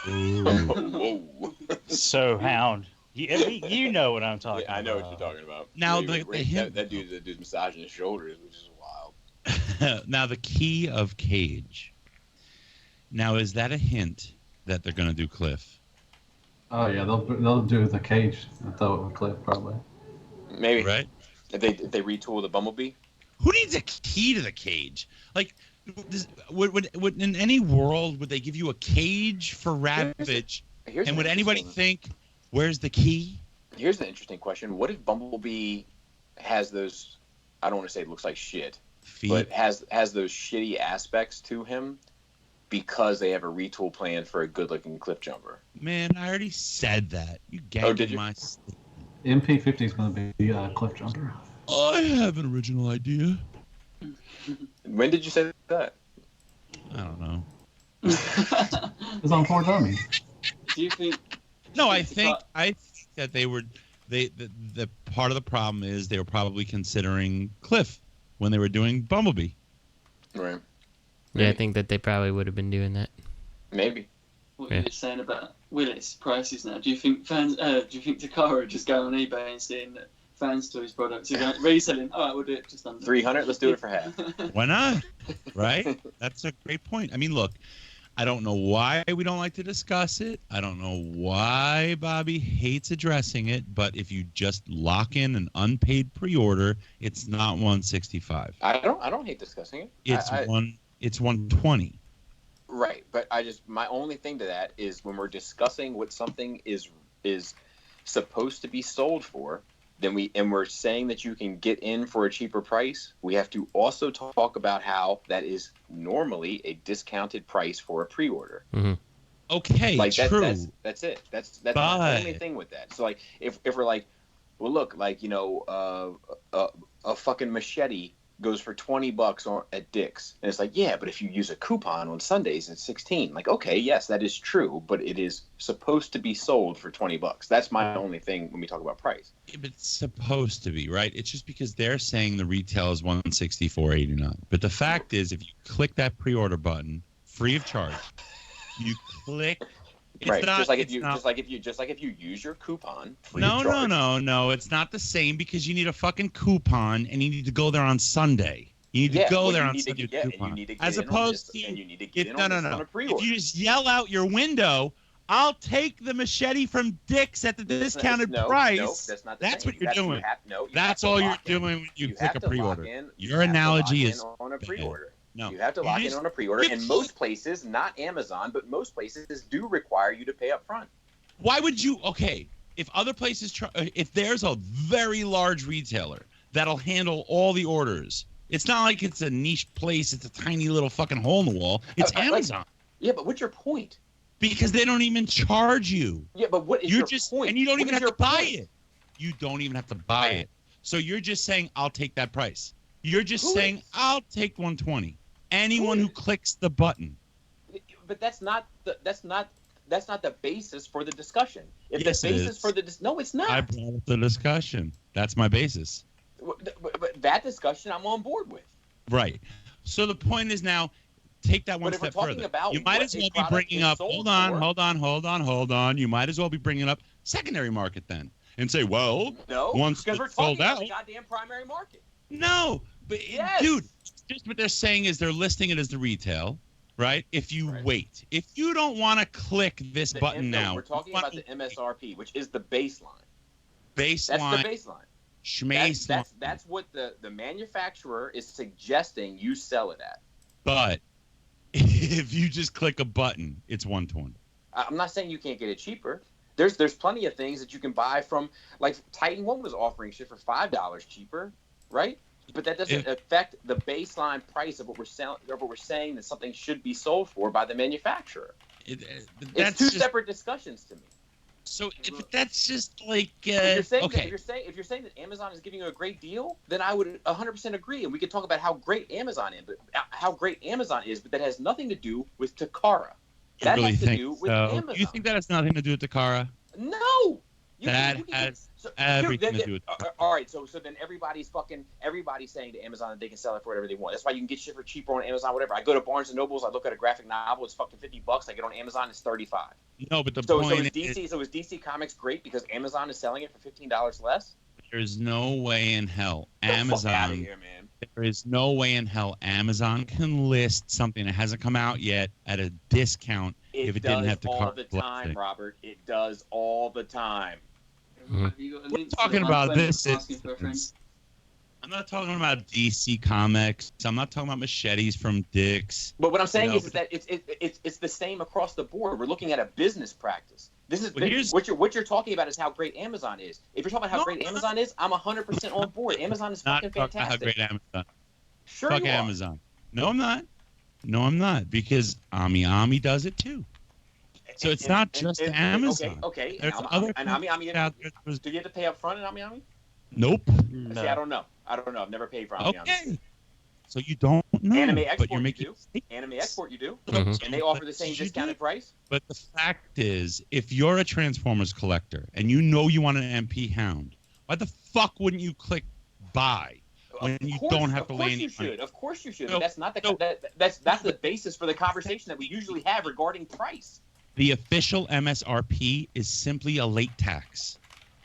Whoa. So, Hound. You know what I'm talking about. I know what you're talking about. Now, that dude's massaging his shoulders, which is wild. Now, the key of Cage. Now, is that a hint that they're going to do Cliff? Oh, yeah, they'll do the Cage. I thought it was Cliff, probably. Maybe. Right? If they retool the Bumblebee? Who needs a key to the Cage? Like, would in any world, would they give you a cage for Ravage? And would anybody think, where's the key? Here's the interesting question. What if Bumblebee has those, I don't want to say it looks like shit, but has those shitty aspects to him, because they have a retool plan for a good-looking cliff jumper. Man, I already said that. You did gagging you? my... MP50 is going to be cliff jumper. I have an original idea. When did you say that? I don't know. It's on 4 Dummies. Do you think? No, I think that they were the part of the problem is they were probably considering Cliff when they were doing Bumblebee. Right. Yeah, I think that they probably would have been doing that. Maybe. What you were saying about Willis prices now? Do you think Takara just go on eBay and seeing that Fans Toys products are going reselling? All right, we'll do it just under 300. Let's do it for half. Why not? Right? That's a great point. I mean, look, I don't know why we don't like to discuss it. I don't know why Bobby hates addressing it, but if you just lock in an unpaid pre-order, it's not $165. I don't hate discussing it. It's $120. Right, but my only thing to that is when we're discussing what something is supposed to be sold for, then we're saying that you can get in for a cheaper price, we have to also talk about how that is normally a discounted price for a pre-order. Mm-hmm. Okay, like true. That's it. That's my only thing with that. So like if we're like, well, look, like, you know, a fucking machete goes for $20 at Dick's, and it's like, yeah, but if you use a coupon on Sundays, it's $16. Like, okay, yes, that is true, but it is supposed to be sold for $20. That's my only thing when we talk about price. Yeah, but it's supposed to be, right? It's just because they're saying the retail is $164.89. But the fact is, if you click that pre-order button, free of charge, you click. Right, just like if you use your coupon. No. It's not the same because you need a fucking coupon and you need to go there on Sunday. You need to go there on Sunday with a coupon. As opposed to you need to get in on a pre-order. If you just yell out your window, I'll take the machete from Dick's at the discounted price. No, that's not the same. That's what you're doing. You that's all you're doing when you click a pre-order. Your analogy is on a pre-order. No, you have to lock in on a pre-order, and most places, not Amazon, but most places do require you to pay up front. Why would you? Okay, if other places if there's a very large retailer that'll handle all the orders, it's not like it's a niche place. It's a tiny little fucking hole in the wall. It's Amazon. Yeah, but what's your point? Because they don't even charge you. Yeah, but what is your point? And you don't even have to buy it. You don't even have to buy it. So you're just saying, I'll take that price. You're just saying, I'll take $120. Anyone who clicks the button. But that's not the basis for the discussion. If yes, the basis for the no, it's not. I brought up the discussion. That's my basis. But that discussion, I'm on board with. Right. So the point is now, take that one step further. You might as well be bringing up. Hold on. You might as well be bringing up secondary market then, and say, well, once because we're sold talking out, about the goddamn primary market. No, but dude, just what they're saying is they're listing it as the retail, right? If you wait, if you don't want to click this button now, we're talking about the MSRP, which is the baseline. That's the baseline. That's what the manufacturer is suggesting you sell it at. But if you just click a button, it's $120. I'm not saying you can't get it cheaper. There's plenty of things that you can buy from, like Titan One was offering shit for $5 cheaper, right? But that doesn't affect the baseline price of what we're selling, or what we're saying that something should be sold for by the manufacturer. It's two separate discussions to me. So if that's just like if you're saying that Amazon is giving you a great deal, then I would 100% agree, and we could talk about how great Amazon is, but that has nothing to do with Takara. That has to do with Amazon. You think that has nothing to do with Takara? No. That has everything to do with Takara. All right, so then everybody's saying to Amazon that they can sell it for whatever they want. That's why you can get shit for cheaper on Amazon, whatever. I go to Barnes and Nobles, I look at a graphic novel, it's fucking $50. I get on Amazon, it's $35. No, but the point is DC Comics great because Amazon is selling it for $15 less? There's no way in hell Amazon. Get out of here, man. There is no way in hell Amazon can list something that hasn't come out yet at a discount if it didn't have to all the time, Robert. It does all the time. Mm-hmm. We're talking about this. I'm not talking about DC Comics. I'm not talking about machetes from Dick's. But what I'm saying is that it's the same across the board. We're looking at a business practice. This is what you're talking about is how great Amazon is. If you're talking about how great Amazon is, I'm 100% on board. Amazon is fucking fantastic. Not how great Amazon. Sure, fuck you are. Amazon. No, I'm not. No, I'm not, because Ami does it too. So it's not just Amazon. Okay. There's And other Ami, companies out there that was- do you have to pay up front in Ami? Nope. See, I don't know. I've never paid for Ami. Okay. So you don't know. Anime but export you're you making do. Anime export you do. Mhm. And they offer the same discounted price. But the fact is, if you're a Transformers collector and you know you want an MP Hound, why the fuck wouldn't you click buy when you don't have to lay any money? Of course you should. No, But that's not that's the basis for the conversation that we usually have regarding price. The official MSRP is simply a late tax.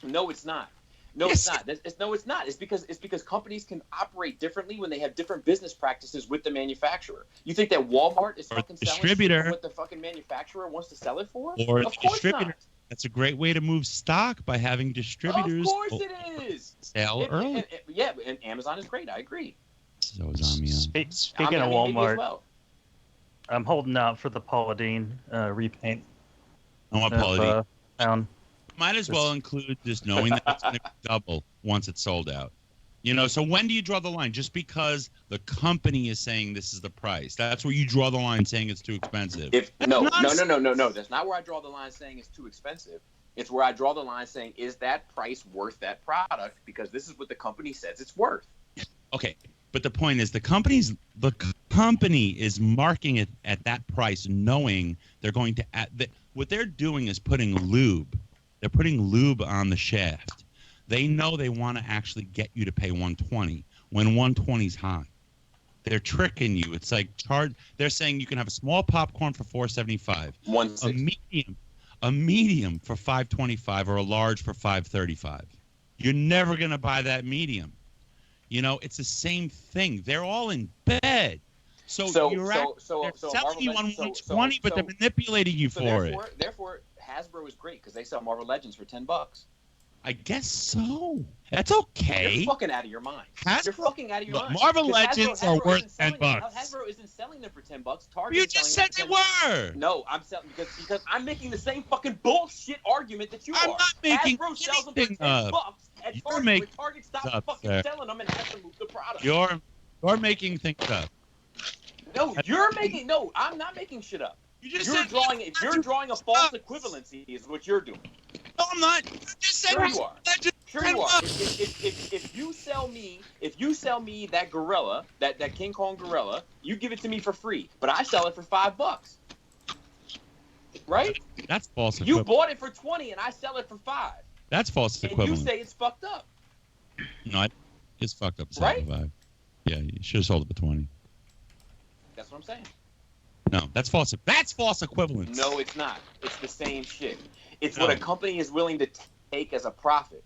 No, it's not. No, it's not. It's not. It's because companies can operate differently when they have different business practices with the manufacturer. You think that Walmart is fucking selling distributor. for what the fucking manufacturer wants to sell it for? Or of course distributor. not. That's a great way to move stock by having distributors. Of course it is. Sell early. And Amazon is great. I agree. So is Ami. Speaking of Walmart, I'm holding out for the Paula Deen repaint. I want Paula Deen. Found. Might as well include just knowing that it's going to double once it's sold out. You know, so when do you draw the line? Just because the company is saying this is the price. That's where you draw the line saying it's too expensive. No. That's not where I draw the line saying it's too expensive. It's where I draw the line saying, is that price worth that product? Because this is what the company says it's worth. Okay, but the point is the company is marking it at that price, knowing they're going to add. What they're doing is putting lube. They're putting lube on the shaft. They know they want to actually get you to pay $120 when $120 is high. They're tricking you. It's like they're saying you can have a small popcorn for $4.75, a medium for $5.25, or a large for $5.35. You're never gonna buy that medium. You know, it's the same thing. They're all in bed. They're selling you on $120, but they're manipulating you for it. Therefore, Hasbro is great because they sell Marvel Legends for $10. I guess so. That's okay. You're fucking out of your mind. You're fucking out of your mind. Marvel Legends are worth $10. Hasbro isn't selling them for $10. Target. You just said they were. No, I'm selling because I'm making the same fucking bullshit argument that you are. I'm not making Hasbro sells them for $10 at Target. When Target stops fucking selling them and has to move the product. You're making things up. No, you're making. No, I'm not making shit up. You're drawing a false equivalency is what you're doing. No, I'm not. You just said sure you are. Sure you are. If you sell me that gorilla, that King Kong gorilla, you give it to me for free, but I sell it for $5. Right? That's false. You bought it for $20 and I sell it for $5. That's false equivalent. And you say it's fucked up. No, it's fucked up. Right? Yeah, you should have sold it for $20. That's what I'm saying. No, that's false. That's false equivalence. No, it's not. It's the same shit. It's what a company is willing to take as a profit.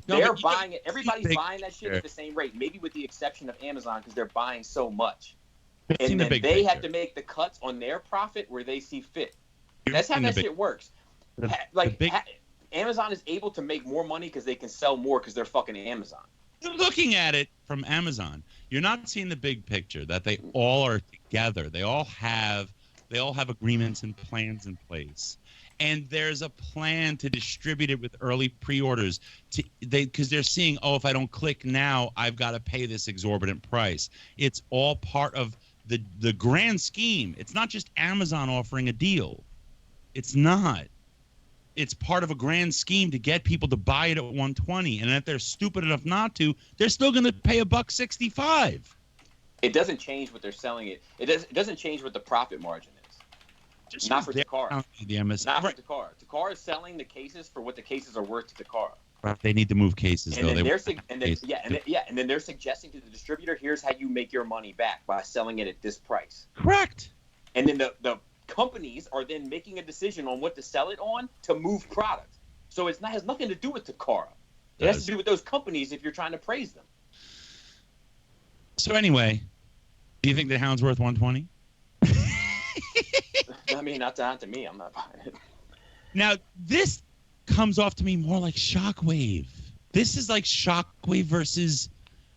No, they're buying it. Everybody's buying that shit at the same rate, maybe with the exception of Amazon because they're buying so much. And then they have to make the cuts on their profit where they see fit. That's how that shit works. Amazon is able to make more money because they can sell more because they're fucking Amazon. You're looking at it from Amazon. You're not seeing the big picture that they all are together. They all have agreements and plans in place. And there's a plan to distribute it with early pre-orders because they're seeing, if I don't click now, I've got to pay this exorbitant price. It's all part of the grand scheme. It's not just Amazon offering a deal. It's not. It's part of a grand scheme to get people to buy it at $120, and if they're stupid enough not to, they're still going to pay $1.65. It doesn't change what they're selling it. It doesn't change what the profit margin is. Not for Takara. Not for Takara. Takara is selling the cases for what the cases are worth to Takara. Right. They need to move cases, and though. And then they're suggesting to the distributor, here's how you make your money back by selling it at this price. Correct. And then the companies are then making a decision on what to sell it on to move product. So it has nothing to do with Takara. It has to do with those companies if you're trying to praise them. So anyway, do you think the Hound's worth $120? I mean, not to me. I'm not buying it. Now, this comes off to me more like Shockwave. This is like Shockwave versus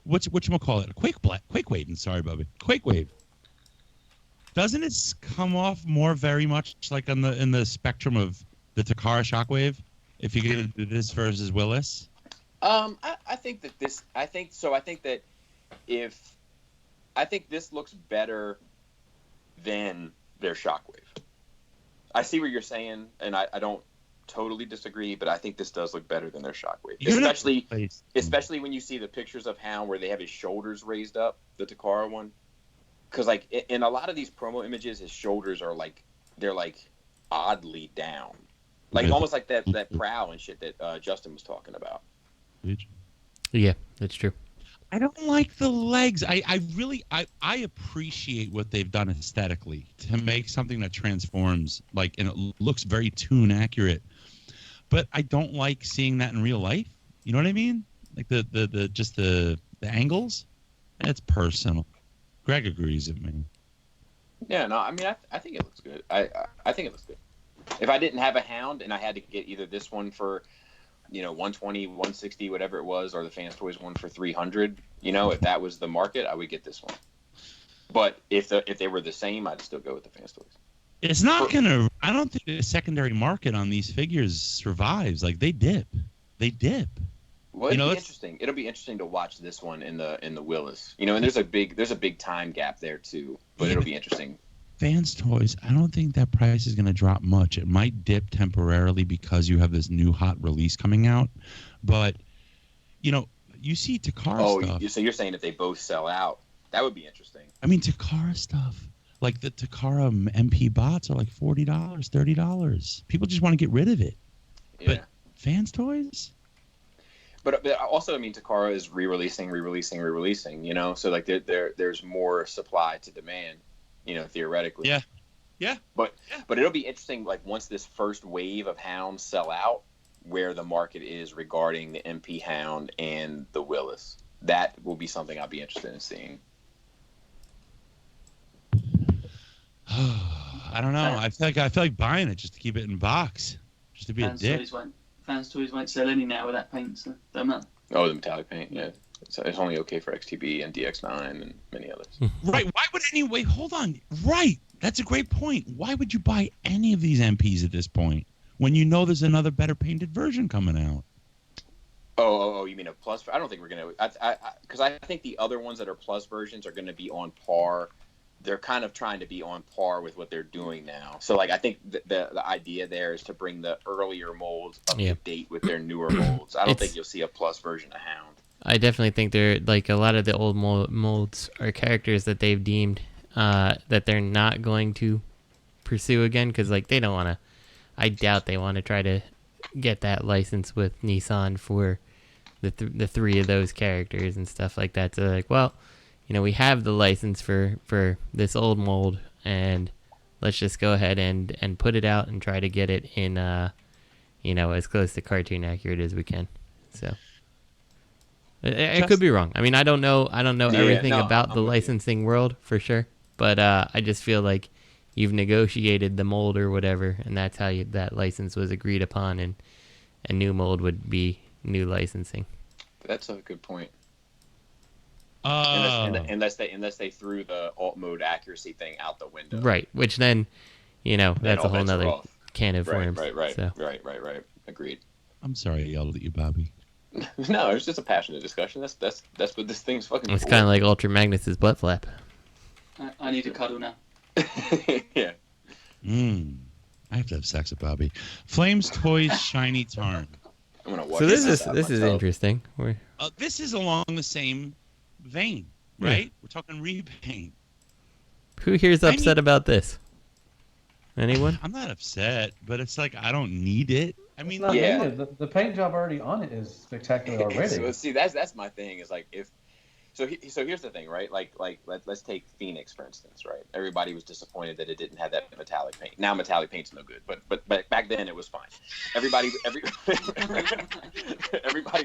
whatchamacallit? Quakewave. Sorry, Bubby. Quakewave. Doesn't it come off more very much like in the spectrum of the Takara Shockwave? If you're going to do this versus Willis? I think this looks better then there's Shockwave. I see what you're saying, and I don't totally disagree, but I think this does look better than their Shockwave. Especially when you see the pictures of Hound where they have his shoulders raised up, the Takara one. Because, like, in a lot of these promo images, his shoulders are, like, they're, like, oddly down. Like, almost like that Prowl and shit that Justin was talking about. Yeah, that's true. I don't like the legs. I really appreciate what they've done aesthetically to make something that transforms, like, and it looks very toon accurate. But I don't like seeing that in real life. You know what I mean? Like the angles. It's personal. Greg agrees with me. Yeah, no, I mean, I think it looks good. I think it looks good. If I didn't have a Hound and I had to get either this one for, 120, 160, whatever it was, or the Fans Toys one for 300, if that was the market, I would get this one. But if they were the same, I'd still go with the Fans Toys. It's not gonna. I don't think the secondary market on these figures survives. Like, they dip. Well, it'll be interesting. It'll be interesting to watch this one in the Willis. And there's a big time gap there too. But it'll be interesting. Fans Toys, I don't think that price is going to drop much. It might dip temporarily because you have this new hot release coming out. But, you see Takara stuff. So you're saying if they both sell out, that would be interesting. I mean, Takara stuff, like the Takara MP bots are like $40, $30. People just want to get rid of it. Yeah. But Fans Toys? But also, I mean, Takara is re-releasing. So, like, there's more supply to demand. Theoretically. Yeah. But it'll be interesting, like, once this first wave of Hounds sell out, where the market is regarding the MP Hound and the Willis. That will be something I'll be interested in seeing. I don't know. I feel like buying it just to keep it in box, just to be a dick. Fans Toys won't sell any now with that paint, so don't matter. Oh, the metallic paint, yeah. It's only okay for XTB and DX9 and many others. Right. Why would anyway? Hold on. Right. That's a great point. Why would you buy any of these MPs at this point when you know there's another better painted version coming out? Oh, you mean a plus? I don't think we're going to... Because I think the other ones that are plus versions are going to be on par. They're kind of trying to be on par with what they're doing now. So, like, I think the idea there is to bring the earlier molds up to date with their newer molds. I don't think you'll see a plus version of Hound. I definitely think they're, like, a lot of the old molds are characters that they've deemed that they're not going to pursue again, because, like, they don't want to... I doubt they want to try to get that license with Nissan for the three of those characters and stuff like that. So, like, well, we have the license for this old mold, and let's just go ahead and put it out and try to get it in, as close to cartoon accurate as we can. So... I could be wrong. I mean, I don't know everything about the licensing world for sure, but I just feel like you've negotiated the mold or whatever, and that's how that license was agreed upon, and a new mold would be new licensing. That's a good point. Unless they threw the alt mode accuracy thing out the window. Right, which then, that's a whole nother can of worms. Right. So. Right. Agreed. I'm sorry I yelled at you, Bobby. No, it's just a passionate discussion. That's what this thing's fucking. It's kind of like Ultra Magnus's butt flap. I need a cuddle now. Yeah. I have to have sex with Bobby. Flames Toys Shiny Tarn. I'm gonna watch. So this is interesting. This is along the same vein, right? Yeah. We're talking repaint. Who here's upset about this? Anyone? I'm not upset, but it's like I don't need it. I mean, the paint job already on it is spectacular already. So, see, that's my thing. Is like if so here's the thing, right? Like let's take Phoenix for instance, right? Everybody was disappointed that it didn't have that metallic paint. Now metallic paint's no good, but back then it was fine. Everybody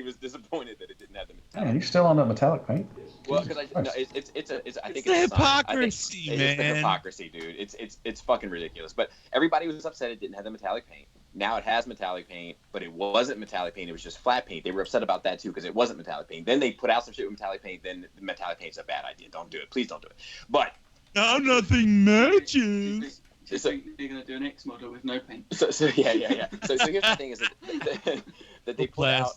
was disappointed that it didn't have the metallic. Man, you still on that metallic paint? Well, because I think it's hypocrisy, man. It's the hypocrisy, dude. It's fucking ridiculous. But everybody was upset it didn't have the metallic paint. Now it has metallic paint, but it wasn't metallic paint. It was just flat paint. They were upset about that too because it wasn't metallic paint. Then they put out some shit with metallic paint. Then the metallic paint's a bad idea. Don't do it. Please don't do it. But now nothing matches. So you're gonna do an X model with no paint. So yeah. So here's the thing: is that they put out.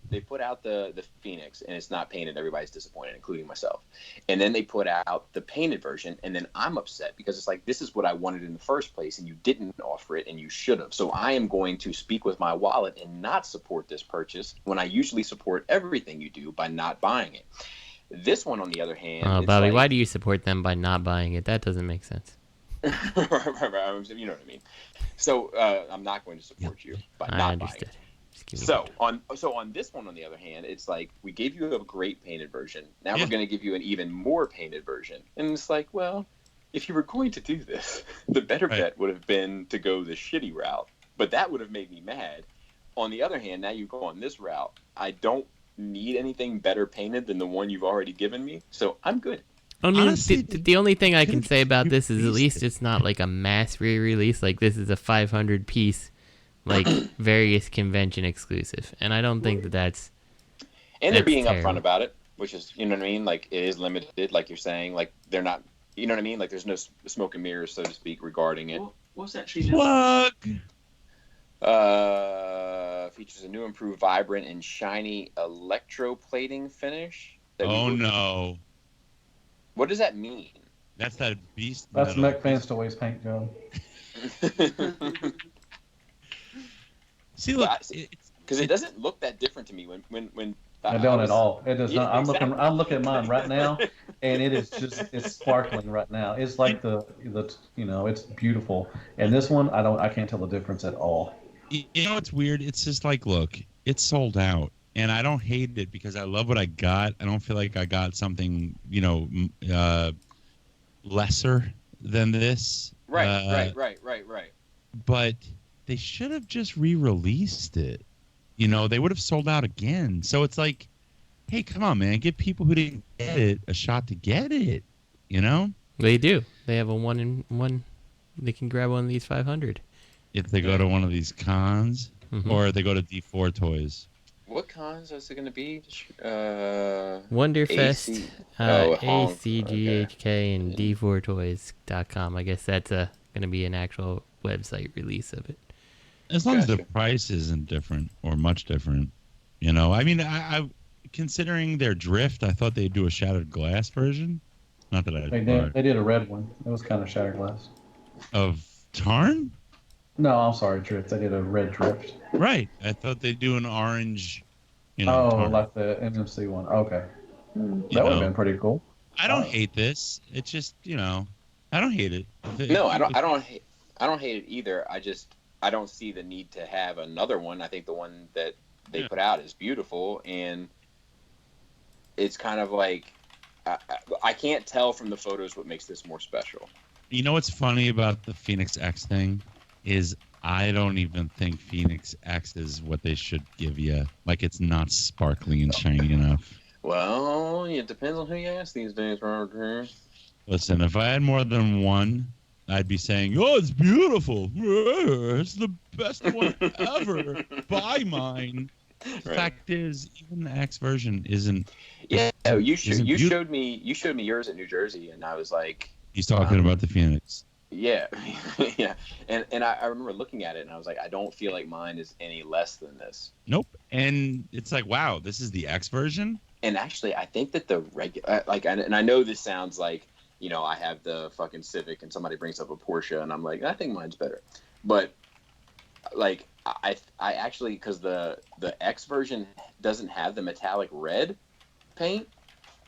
they put out the Phoenix, and it's not painted. Everybody's disappointed, including myself. And then they put out the painted version, and then I'm upset because it's like, this is what I wanted in the first place, and you didn't offer it, and you should have. So I am going to speak with my wallet and not support this purchase when I usually support everything you do by not buying it. This one, on the other hand, oh, Bobby, why do you support them by not buying it? That doesn't make sense. You know what I mean. So I'm not going to support you by not buying it. So on this one, on the other hand, it's like, we gave you a great painted version. Now we're going to give you an even more painted version, and it's like, well, if you were going to do this, the better bet would have been to go the shitty route, but that would have made me mad. On the other hand, now you go on this route. I don't need anything better painted than the one you've already given me, so I'm good. I mean, honestly, the only thing I can say about this is at least it's not like a mass re-release. Like, this is a 500 piece, like, various convention exclusive, and I don't think that's. And they're being upfront about it, which is, you know what I mean. Like, it is limited, like you're saying. Like, they're not, you know what I mean. Like, there's no smoke and mirrors, so to speak, regarding it. What's actually plug? Features a new, improved, vibrant, and shiny electroplating finish. Oh no! What does that mean? That's that beast. That's Mech Fans Toys paint job. See, look, because it doesn't look that different to me when. I don't at all. It does not. Exactly. I'm looking at mine right now, and it is it's sparkling right now. It's like the it's beautiful. And this one, I can't tell the difference at all. You know what's weird? It's just like, look, it's sold out, and I don't hate it because I love what I got. I don't feel like I got something, lesser than this. Right. But they should have just re-released it. They would have sold out again. So it's like, hey, come on, man, give people who didn't get it a shot to get it. They do. They have a 1-in-1. They can grab one of these 500. If they go to one of these cons, or they go to D4 Toys. What cons is it going to be? Wonderfest, ACGHK, and D4Toys.com. I guess that's going to be an actual website release of it. As long as the price isn't different or much different. I mean, I considering their drift, I thought they'd do a shattered glass version. Not that they did a red one. It was kind of shattered glass. Of Tarn? No, I'm sorry, drift. They did a red drift. Right. I thought they'd do an orange. Tarn. Like the NMC one. Okay. That would have been pretty cool. I don't hate this. It's just, I don't hate it. No, I don't hate it either. I don't see the need to have another one. I think the one that they put out is beautiful, and it's kind of like I can't tell from the photos what makes this more special. You know what's funny about the Phoenix X thing is I don't even think Phoenix X is what they should give you. Like, it's not sparkly and shiny enough. Well, it depends on who you ask these days, Robert. Listen, if I had more than one, I'd be saying, "Oh, it's beautiful. It's the best one ever. Buy mine." The fact is, even the X version isn't. Yeah, you showed me yours at New Jersey, and I was like, he's talking about the Phoenix. Yeah, yeah, and I remember looking at it, and I was like, I don't feel like mine is any less than this. Nope, and it's like, wow, this is the X version. And actually, I think that the regular, and I know this sounds like, I have the fucking Civic, and somebody brings up a Porsche, and I'm like, I think mine's better, but like I actually, because the X version doesn't have the metallic red paint.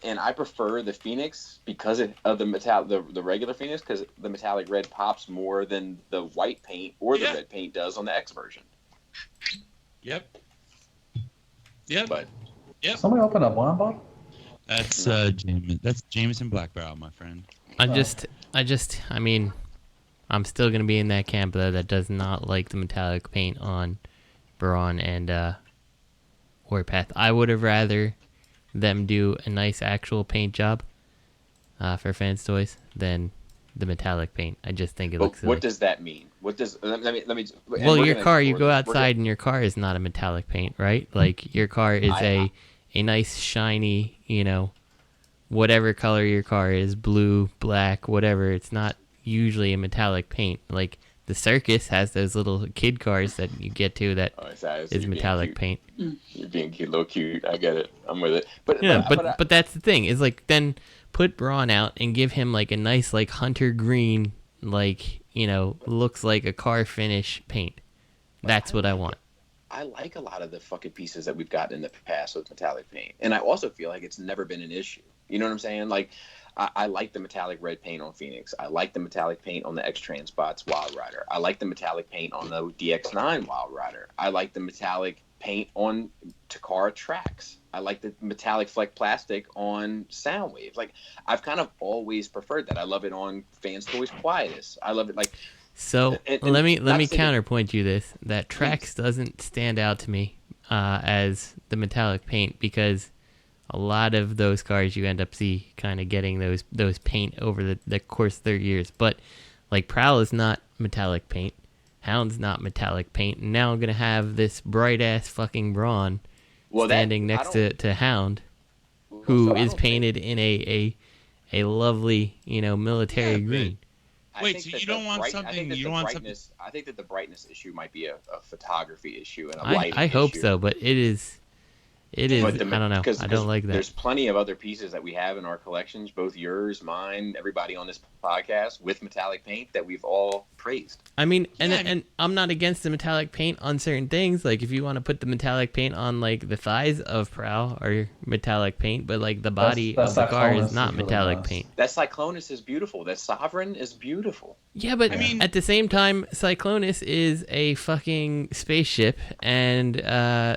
And I prefer the Phoenix because of the regular Phoenix, because the metallic red pops more than the white paint or the red paint does on the X version. Yep. But somebody open a wine bottle? That's Jameson Black Barrel, my friend. I mean, I'm still gonna be in that camp though that does not like the metallic paint on Braun and Warpath. I would have rather them do a nice actual paint job for Fans Toys than the metallic paint. I just think it looks silly. What does that mean? What does let me well, your car, you go outside and your car is not a metallic paint, right? Like, your car is a nice shiny, whatever color your car is, blue, black, whatever. It's not usually a metallic paint. Like, The Circus has those little kid cars that you get to that is metallic paint. You're being cute, little cute. I get it. I'm with it. But but that's the thing. Is like then put Braun out and give him like a nice like hunter green, like looks like a car finish paint. That's what I want. I like a lot of the fucking pieces that we've gotten in the past with metallic paint, and I also feel like it's never been an issue. You know what I'm saying? Like, I like the metallic red paint on Phoenix. I like the metallic paint on the X-Trans Bots Wild Rider. I like the metallic paint on the DX9 Wild Rider. I like the metallic paint on Takara Trax. I like the metallic fleck plastic on Soundwave. Like, I've kind of always preferred that. I love it on Fans Toys Quietus. I love it like. So let me counterpoint you this. That Trax doesn't stand out to me as the metallic paint because a lot of those cars you end up kind of getting those paint over the course of their years. But like Prowl is not metallic paint. Hound's not metallic paint. And now I'm going to have this bright ass fucking Braun standing next to Hound who is painted in a lovely, military green. Wait, so you don't want something? You don't want something? I think that the brightness issue might be a photography issue and a lighting issue. I hope so, but it is. I don't know. I don't like that. There's plenty of other pieces that we have in our collections, both yours, mine, everybody on this podcast, with metallic paint that we've all praised. I mean, and I'm not against the metallic paint on certain things. Like if you want to put the metallic paint on like the thighs of Prowl or metallic paint, but like the body of the car is not metallic paint. That Cyclonus is beautiful. That Sovereign is beautiful. Yeah, but I mean, at the same time, Cyclonus is a fucking spaceship, and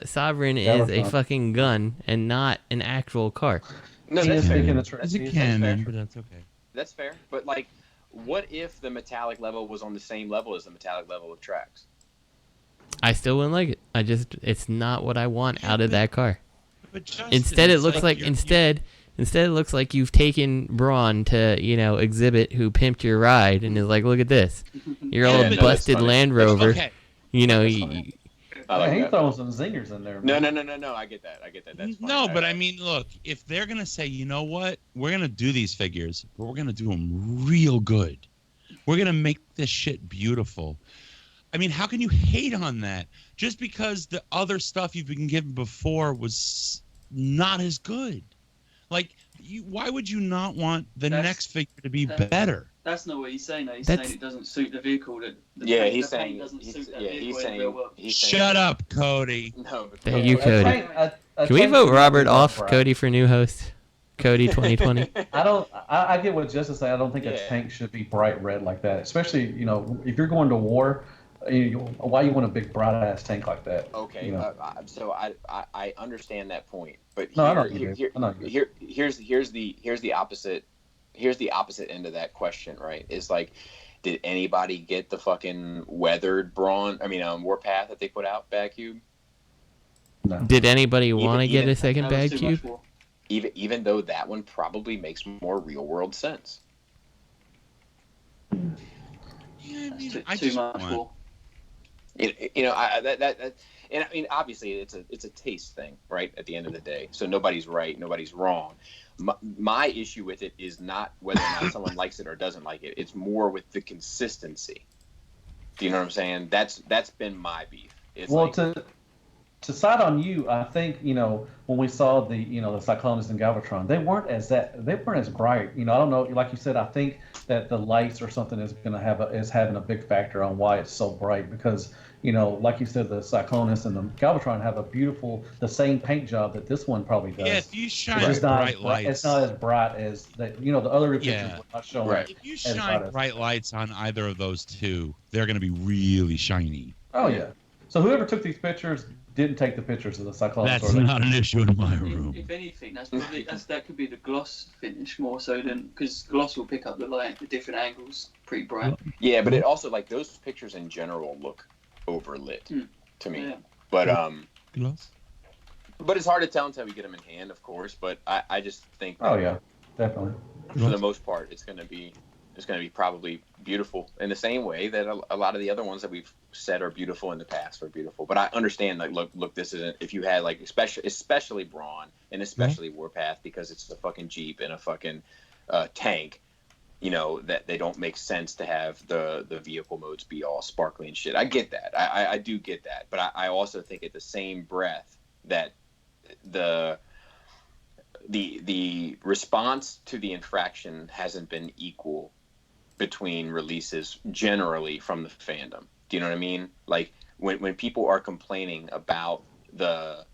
Sovereign is a fucking gun and not an actual car. No, that's fair. It's a cannon, but that's okay. That's fair. But like, what if the metallic level was on the same level as the metallic level of Trax? I still wouldn't like it. It's not what I want out of that car. But Justin, instead, it looks like instead it looks like you've taken Braun to exhibit who pimped your ride and is like, look at this, your old busted Land Rover. Okay. He throwing some zingers in there. Man. No. I get that. That's fine. No, but I mean, look, if they're gonna say, you know what, we're gonna do these figures, but we're gonna do them real good. We're gonna make this shit beautiful. I mean, how can you hate on that? Just because the other stuff you've been given before was not as good. Like, why would you not want the next figure to be better? That's not what he's saying. He's saying it doesn't suit the vehicle. He's saying. Shut up, Cody. No, thank you, Cody. Can we vote Robert off, Cody, for new host? Cody 2020. I get what Justin's saying. I don't think a tank should be bright red like that, especially if you're going to war. Why you want a big bright ass tank like that? Okay, so I understand that point, but here's the opposite. Here's the opposite end of that question, right? Is like, did anybody get the fucking weathered Warpath that they put out, Bad Cube? No. Did anybody want to get a second Bad Cube? Even though that one probably makes more real world sense. Yeah, too much more. And I mean, obviously, it's a taste thing, right? At the end of the day, so nobody's right, nobody's wrong. My issue with it is not whether or not someone likes it or doesn't like it. It's more with the consistency. Do you know what I'm saying? That's been my beef. It's to side on you, I think when we saw the the Cyclonus and Galvatron, they weren't as bright. I don't know. Like you said, I think that the lights or something is going to is having a big factor on why it's so bright because. Like you said, the Cyclonus and the Galvatron have the same paint job that this one probably does. Yeah, if you shine bright lights. It's not as bright as that. The other pictures were not showing. Right. If you shine bright lights on either of those two, they're going to be really shiny. Oh, yeah. So whoever took these pictures didn't take the pictures of the Cyclonus. That's not an issue in my room. If anything, that could be the gloss finish more so than because gloss will pick up the light, the different angles, pretty bright. Yeah, but it also those pictures in general look overlit to me, but it's hard to tell until we get them in hand, of course. But I just think definitely for the most part it's going to be probably beautiful in the same way that a lot of the other ones that we've said are beautiful in the past are beautiful. But I understand look this isn't, if you had especially Braun and especially Warpath because it's a fucking Jeep and a fucking tank. that they don't make sense to have the vehicle modes be all sparkly and shit. I get that. I do get that. But I also think at the same breath that the response to the infraction hasn't been equal between releases generally from the fandom. Do you know what I mean? Like when people are complaining about the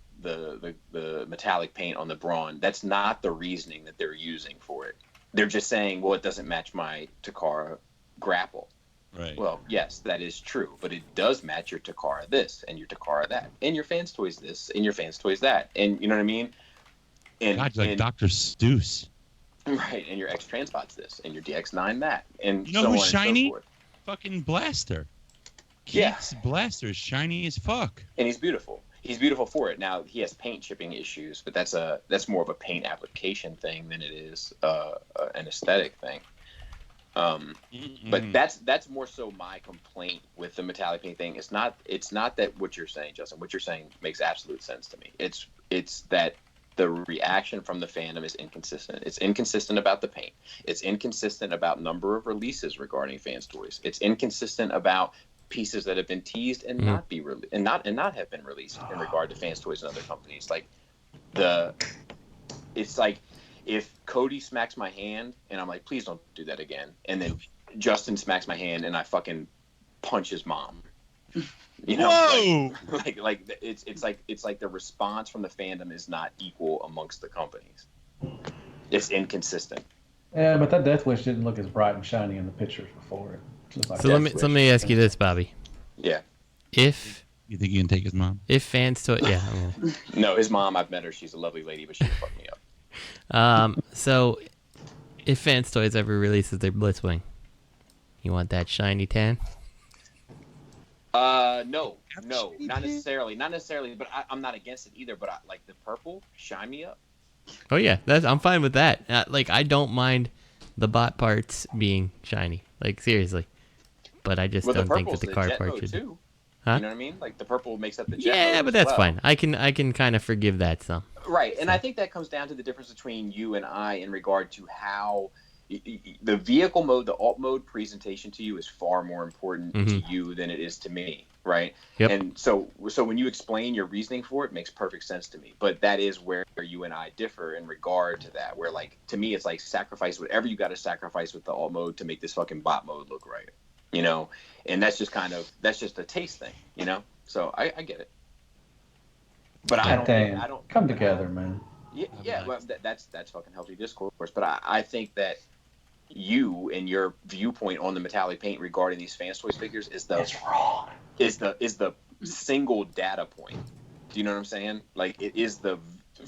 metallic paint on the Brawn, that's not the reasoning that they're using for it. They're just saying, well, it doesn't match my Takara grapple. Right. Well, yes, that is true, but it does match your Takara this and your Takara that, and your Fans Toys this and your Fans Toys that, and you know what I mean? And God, like Dr. Seuss. Right, and your X Transpots this and your DX9 that, and You know so who's on shiny? and so forth. Fucking Blaster. Yeah. Keith's Blaster is shiny as fuck. And he's beautiful. He's beautiful for it. Now he has paint chipping issues, but that's more of a paint application thing than it is an aesthetic thing. But that's more so my complaint with the metallic paint thing. It's not that what you're saying, Justin. What you're saying makes absolute sense to me. It's that the reaction from the fandom is inconsistent. It's inconsistent about the paint. It's inconsistent about number of releases regarding Fans Toys. It's inconsistent about pieces that have been teased and not have been released in regard to Fans Toys and other companies. It's like if Cody smacks my hand and I'm like, please don't do that again, and then Justin smacks my hand and I fucking punch his mom. Whoa! It's like the response from the fandom is not equal amongst the companies. It's inconsistent. Yeah, but that Death Wish didn't look as bright and shiny in the pictures before it. So let me ask you this, Bobby. Yeah. If you think you can take his mom? If Fans Toys, yeah. No, his mom, I've met her. She's a lovely lady, but she would fuck me up. So if Fans Toys ever releases their Blitzwing, you want that shiny tan? No, not necessarily, but I'm not against it either. But I like the purple, shine me up. Oh yeah, I'm fine with that. I don't mind the bot parts being shiny. Like seriously, but I just don't think that the car part should. Too. Huh? You know what I mean? Like the purple makes up the jet. Yeah, mode but as that's well. fine. I can kind of forgive that some. Right, and I think that comes down to the difference between you and I in regard to how the vehicle mode, the alt mode presentation to you is far more important to you than it is to me, right? Yep. And so when you explain your reasoning for it, makes perfect sense to me. But that is where you and I differ in regard to that. Where like to me, it's like sacrifice whatever you got to sacrifice with the alt mode to make this fucking bot mode look right, you know? And that's just a taste thing, you know? So I get it. But I don't come together, man. Yeah, well, that's fucking healthy discourse. But I think that you and your viewpoint on the metallic paint regarding these Fans Toys figures is wrong. Is the single data point. Do you know what I'm saying? Like it is the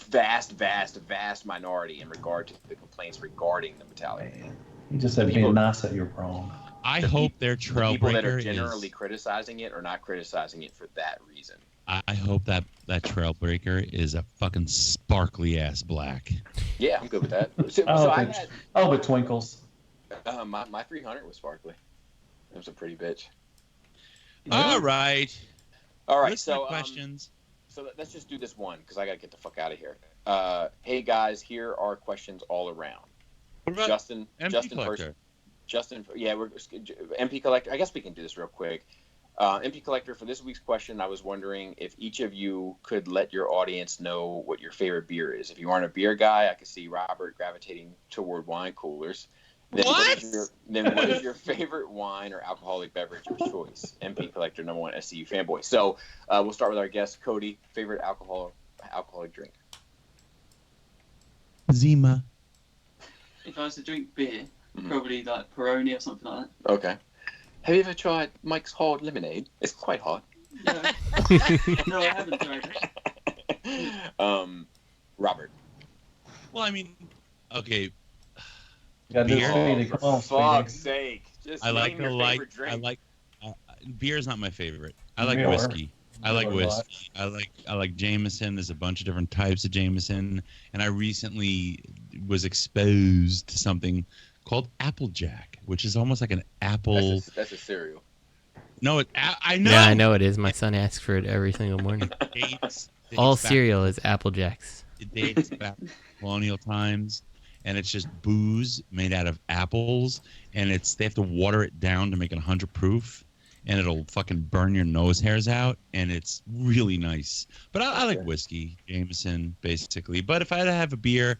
vast minority in regard to the complaints regarding the metallic paint. You just said being nice that you're wrong. I hope their Trailbreaker people that are generally criticizing it are not criticizing it for that reason. I hope that Trailbreaker is a fucking sparkly ass black. Yeah, I'm good with that. But twinkles. My 300 was sparkly. It was a pretty bitch. All right. So questions. So let's just do this one because I gotta get the fuck out of here. Hey guys, here are questions all around. What about Justin Collector? first. Justin, yeah, we're MP Collector. I guess we can do this real quick. MP Collector, for this week's question, I was wondering if each of you could let your audience know what your favorite beer is. If you aren't a beer guy, I could see Robert gravitating toward wine coolers. Then what is your favorite wine or alcoholic beverage of choice? MP Collector, #1 SCU fanboy. So we'll start with our guest, Cody. Favorite alcoholic drink? Zima. If I was to drink beer, probably like Peroni or something like that. Okay. Have you ever tried Mike's Hard Lemonade? It's quite hot. Yeah. No, I haven't tried it. Robert. Well, I mean, okay. Beer. For fuck's sake! Just name your favorite drink. Beer is not my favorite. I like whiskey. I like whiskey. I like Jameson. There's a bunch of different types of Jameson, and I recently was exposed to something called Applejack, which is almost like an apple. That's a cereal. No, I know. Yeah, I know it is. My son asks for it every single morning. All cereal is Apple Jacks. It dates back to colonial times, and it's just booze made out of apples, and they have to water it down to make it 100 proof, and it'll fucking burn your nose hairs out, and it's really nice. But I like whiskey, Jameson, basically. But if I had to have a beer,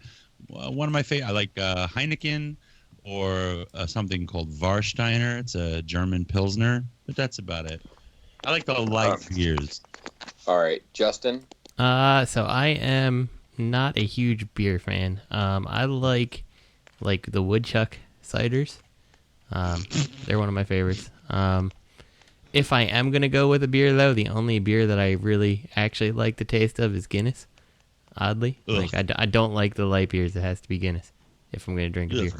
one of my favorite, I like Heineken or something called Warsteiner. It's a German Pilsner, but that's about it. I like the light beers. All right, Justin? So I am not a huge beer fan. I like the woodchuck ciders. They're one of my favorites. If I am gonna go with a beer though, the only beer that I really actually like the taste of is Guinness. Oddly, like I don't like the light beers. It has to be Guinness if I'm gonna drink a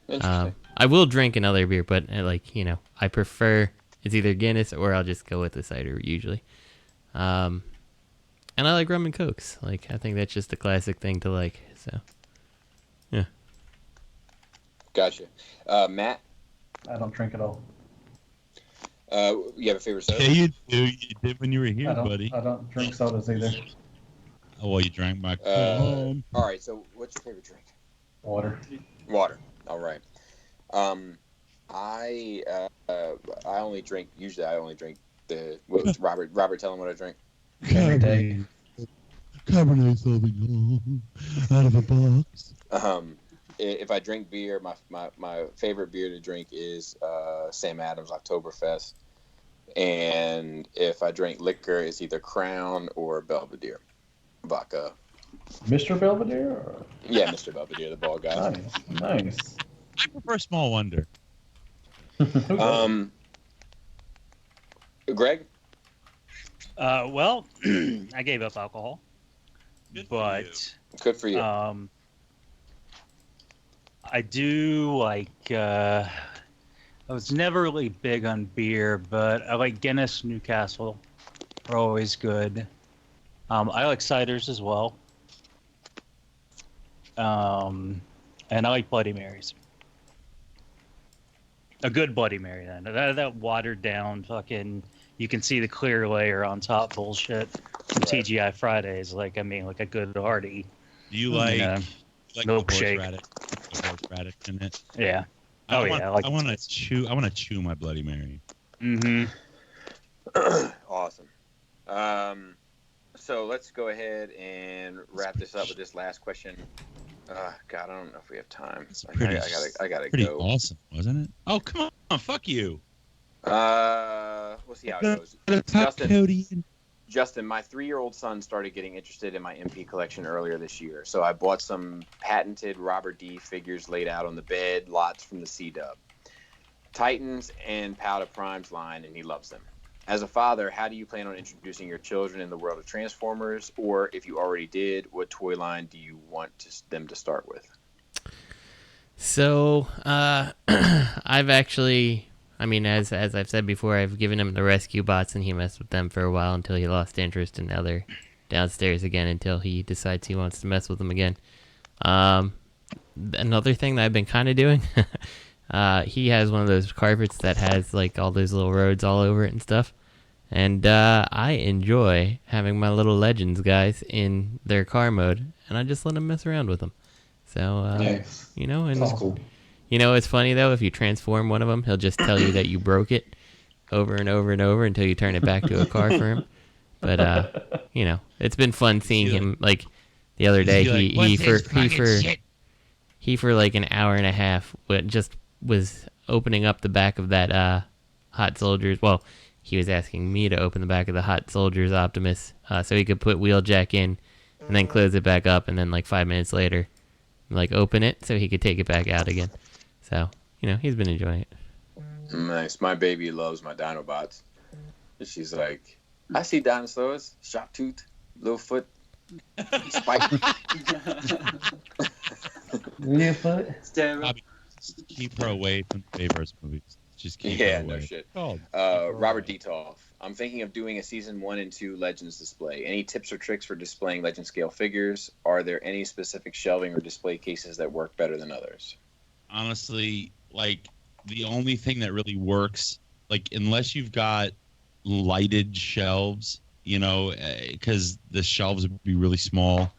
beer. I will drink another beer, but I prefer it's either Guinness or I'll just go with the cider usually. And I like rum and cokes. Like I think that's just a classic thing to like. So, yeah. Gotcha. Matt? I don't drink at all. You have a favorite soda? Yeah, you do. You did when you were here, buddy. I don't drink sodas either. Oh, well, you drank my. All right. So, what's your favorite drink? Water. Water. All right. I only drink. Usually, I only drink the. Robert, tell him what I drink. Every day. Cabernet Sauvignon out of a box. If I drink beer, my favorite beer to drink is Sam Adams Oktoberfest, and if I drink liquor, it's either Crown or Belvedere vodka. Mr. Belvedere? Or? Yeah, Mr. Belvedere, the bald guy. Nice. I prefer Small Wonder. Greg? Well, I gave up alcohol, but good for you. I do like. I was never really big on beer, but I like Guinness, Newcastle. Are always good. I like ciders as well. And I like Bloody Marys. A good Bloody Mary, then. That watered down fucking. You can see the clear layer on top bullshit from TGI Fridays. Like a good hearty. Do you like milkshake? Horseradish in it. Yeah. I want to chew my Bloody Mary. Mm-hmm. Awesome. So let's go ahead and wrap this up with this last question. God, I don't know if we have time. I gotta pretty go. Awesome, wasn't it? Oh, come on, fuck you. We'll see how it goes. Justin, my 3-year-old son started getting interested in my MP collection earlier this year, so I bought some patented Robert D figures laid out on the bed, lots from the C-Dub. Titans and Powder Prime's line, and he loves them. As a father, how do you plan on introducing your children in the world of Transformers, or if you already did, what toy line do you want them to start with? So, I've actually... as I've said before, I've given him the rescue bots, and he messed with them for a while until he lost interest, and now they're downstairs again until he decides he wants to mess with them again. Another thing that I've been kind of doing, he has one of those carpets that has like all those little roads all over it and stuff, and I enjoy having my little Legends guys in their car mode, and I just let them mess around with them. So, nice. And that's cool. It's funny, though, if you transform one of them, he'll just tell you that you broke it over and over and over until you turn it back to a car for him. But, it's been fun seeing him. Like, the other day, he for like an hour and a half just was opening up the back of that Hot Soldiers. Well, he was asking me to open the back of the Hot Soldiers Optimus so he could put Wheeljack in and then close it back up, and then like 5 minutes later, like open it so he could take it back out again. So, he's been enjoying it. Nice. My baby loves my Dinobots. She's like, I see dinosaurs, sharp tooth, little foot, spike. Little foot. Keep her away from the Bayverse movies. Just keep her away. No shit. Oh. Robert Detolf. I'm thinking of doing a season 1 and 2 Legends display. Any tips or tricks for displaying Legend scale figures? Are there any specific shelving or display cases that work better than others? Honestly, like the only thing that really works, like unless you've got lighted shelves, because the shelves would be really small.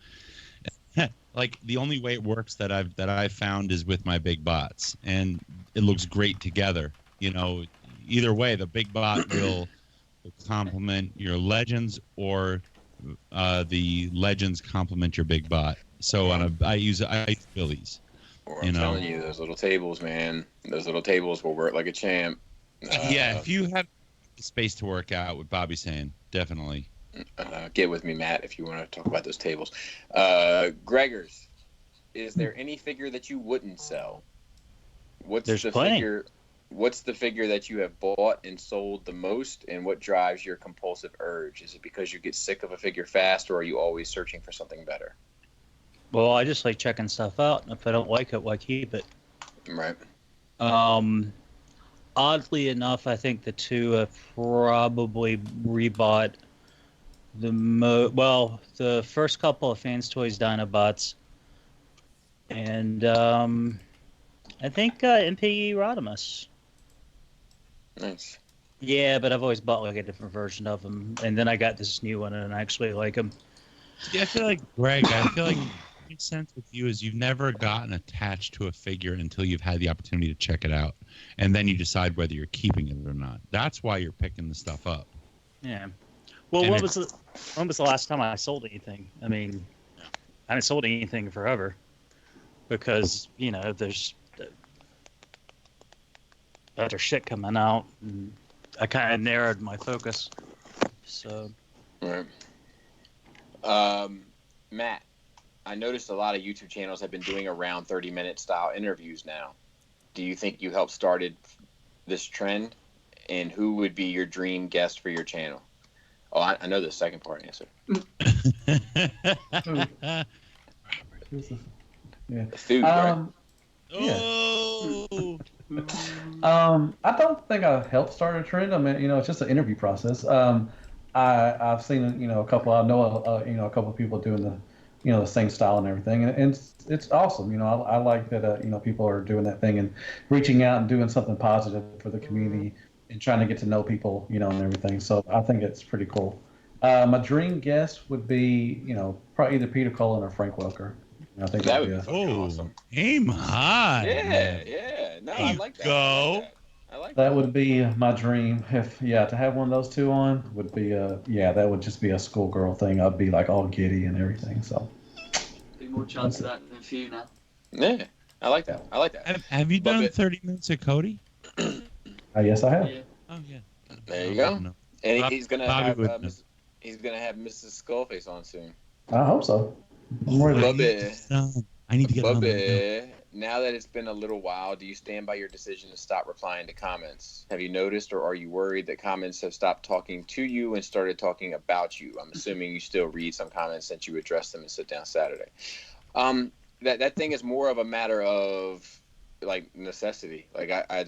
like the only way it works that I've found is with my big bots, and it looks great together. You know, either way, the big bot will complement your legends, or the legends complement your big bot. So I use Billy's. I'm telling you, those little tables, man. Those little tables will work like a champ. Yeah, if you have space to work out, what Bobby's saying, definitely. Get with me, Matt, if you want to talk about those tables. Gregors, is there any figure that you wouldn't sell? What's the figure that you have bought and sold the most, and what drives your compulsive urge? Is it because you get sick of a figure fast, or are you always searching for something better? Well, I just like checking stuff out, and if I don't like it, why keep it? Right. Oddly enough, I think the two have probably rebought the first couple of Fans Toys Dinobots, and I think MPE Rodimus. Nice. Yeah, but I've always bought like a different version of them, and then I got this new one, and I actually like them. Yeah, I feel like Greg. What makes sense with you is you've never gotten attached to a figure until you've had the opportunity to check it out, and then you decide whether you're keeping it or not. That's why you're picking the stuff up. Yeah. Well, when was the last time I sold anything? I mean, I haven't sold anything in forever because there's better shit coming out, and I kind of narrowed my focus. So. Right. Matt, I noticed a lot of YouTube channels have been doing around 30-minute style interviews now. Do you think you helped started this trend? And who would be your dream guest for your channel? Oh, I know the second part answer. Yeah. Food, right? Oh. I don't think I helped start a trend. I mean, it's just an interview process. I've seen, a couple. I know, a couple of people doing the same style and everything, and it's awesome. I like that. People are doing that thing and reaching out and doing something positive for the community and trying to get to know people, and everything. So I think it's pretty cool. My dream guest would be, probably either Peter Cullen or Frank Welker. I think that would be awesome. Aim high. Yeah. No, I like that. Go. I like that. Would be my dream. If to have one of those two on would be that would just be a schoolgirl thing. I'd be like all giddy and everything. So. Be more chance of that than a few now. Yeah, I like that. Have you done 30 minutes of Cody? Yes, I have. Yeah. Oh yeah. There you go. No. And he's gonna have he's gonna have Mrs. Skullface on soon. I hope so. I'm ready. Bubby, I need to get Bubby, now that it's been a little while, do you stand by your decision to stop replying to comments? Have you noticed, or are you worried that comments have stopped talking to you and started talking about you? I'm assuming you still read some comments since you addressed them and Sit Down Saturday. That thing is more of a matter of like necessity. Like I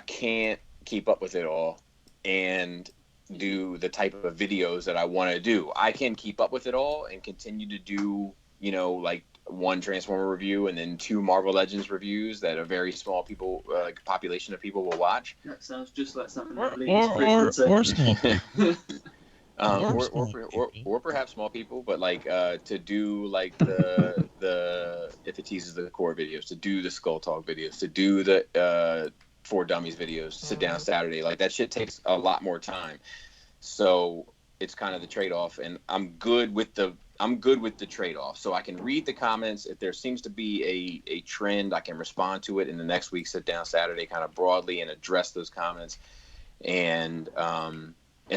can't keep up with it all and do the type of videos that I want to do. I can keep up with it all and continue to do, like one Transformer review and then 2 Marvel Legends reviews that a very small population of people will watch. That sounds just like something or small people. Or perhaps small people, but to do like the if it teases the core videos, to do the Skull Talk videos, to do the For Dummies videos, Sit Down Saturday, like that shit takes a lot more time. So it's kind of the trade-off, and I'm good with the trade-off. So I can read the comments. If there seems to be a trend, I can respond to it in the next week Sit Down Saturday kind of broadly and address those comments and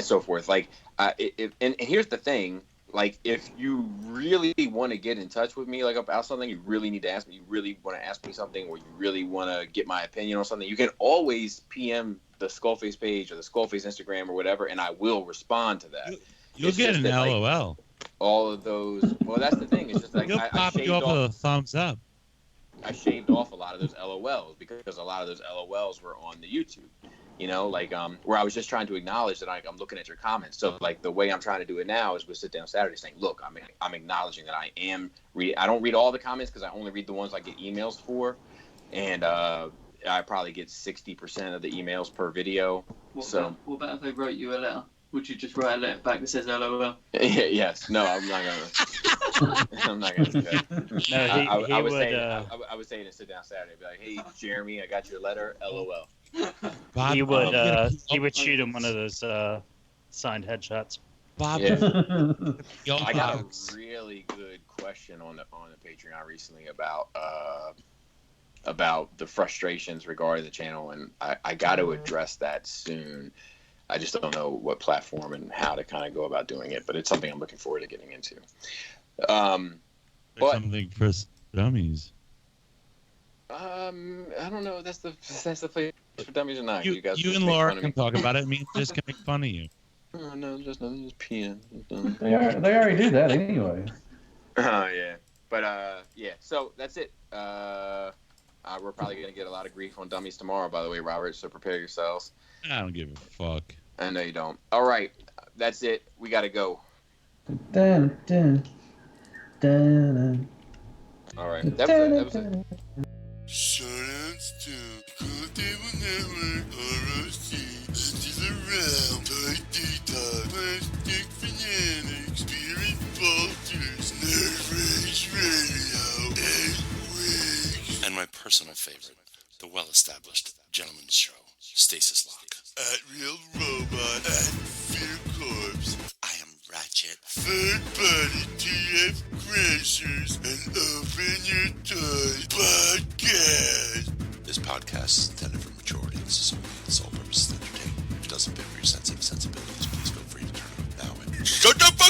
so forth. And here's the thing, if you really want to get in touch with me about something, you really need to ask me, you really want to ask me something, or you really want to get my opinion on something, you can always PM the Skullface page or the Skullface Instagram or whatever, and I will respond to that. You'll get an LOL. All of those. Well, that's the thing. It's just You'll pop you up with a thumbs up. I shaved off a lot of those LOLs because a lot of those LOLs were on the YouTube. Where I was just trying to acknowledge that I'm looking at your comments. So the way I'm trying to do it now is with Sit Down Saturday, saying, look, I'm acknowledging that I am I don't read all the comments because I only read the ones I get emails for, and I probably get 60% of the emails per video. What about if they wrote you a letter? would you just write a letter back that says LOL? Yes. No, I'm not gonna. I'm not gonna do that. No, I would say it in Sit Down Saturday. Be like, hey, Jeremy, I got your letter. LOL. Bob, he would shoot him one of those signed headshots. Bob, Yeah. I got a really good question on the Patreon recently about the frustrations regarding the channel, and I got to address that soon. I just don't know what platform and how to kind of go about doing it, but it's something I'm looking forward to getting into. But something for dummies. I don't know. That's the place for dummies or not. You guys you and Laura can talk about it. Me just can make fun of you. Oh, no, just peeing. They already do that anyway. Yeah. But yeah. So that's it. We're probably gonna get a lot of grief on dummies tomorrow, by the way, Robert. So prepare yourselves. I don't give a fuck. I know you don't. All right, that's it. We gotta go. Dun, dun, dun, dun. All right. That was it. Shoutouts to Courthouse Network, ROC, Legends Around, Toy Detox, Plastic Fanatics, Spirit Vultures, Nerd Rage Radio, and Wigs. And my personal favorite, the well-established Gentleman's Show, Stasis Lock. At Real Robot, at Fear Corpse. I am Ratchet. Third Party TF Crashers, and Open Your Toys Podcast. This podcast is intended for mature audiences only. The sole purpose is to entertain. If it doesn't fit with your sensitive sensibilities, please feel free to turn it off now. Shut the fuck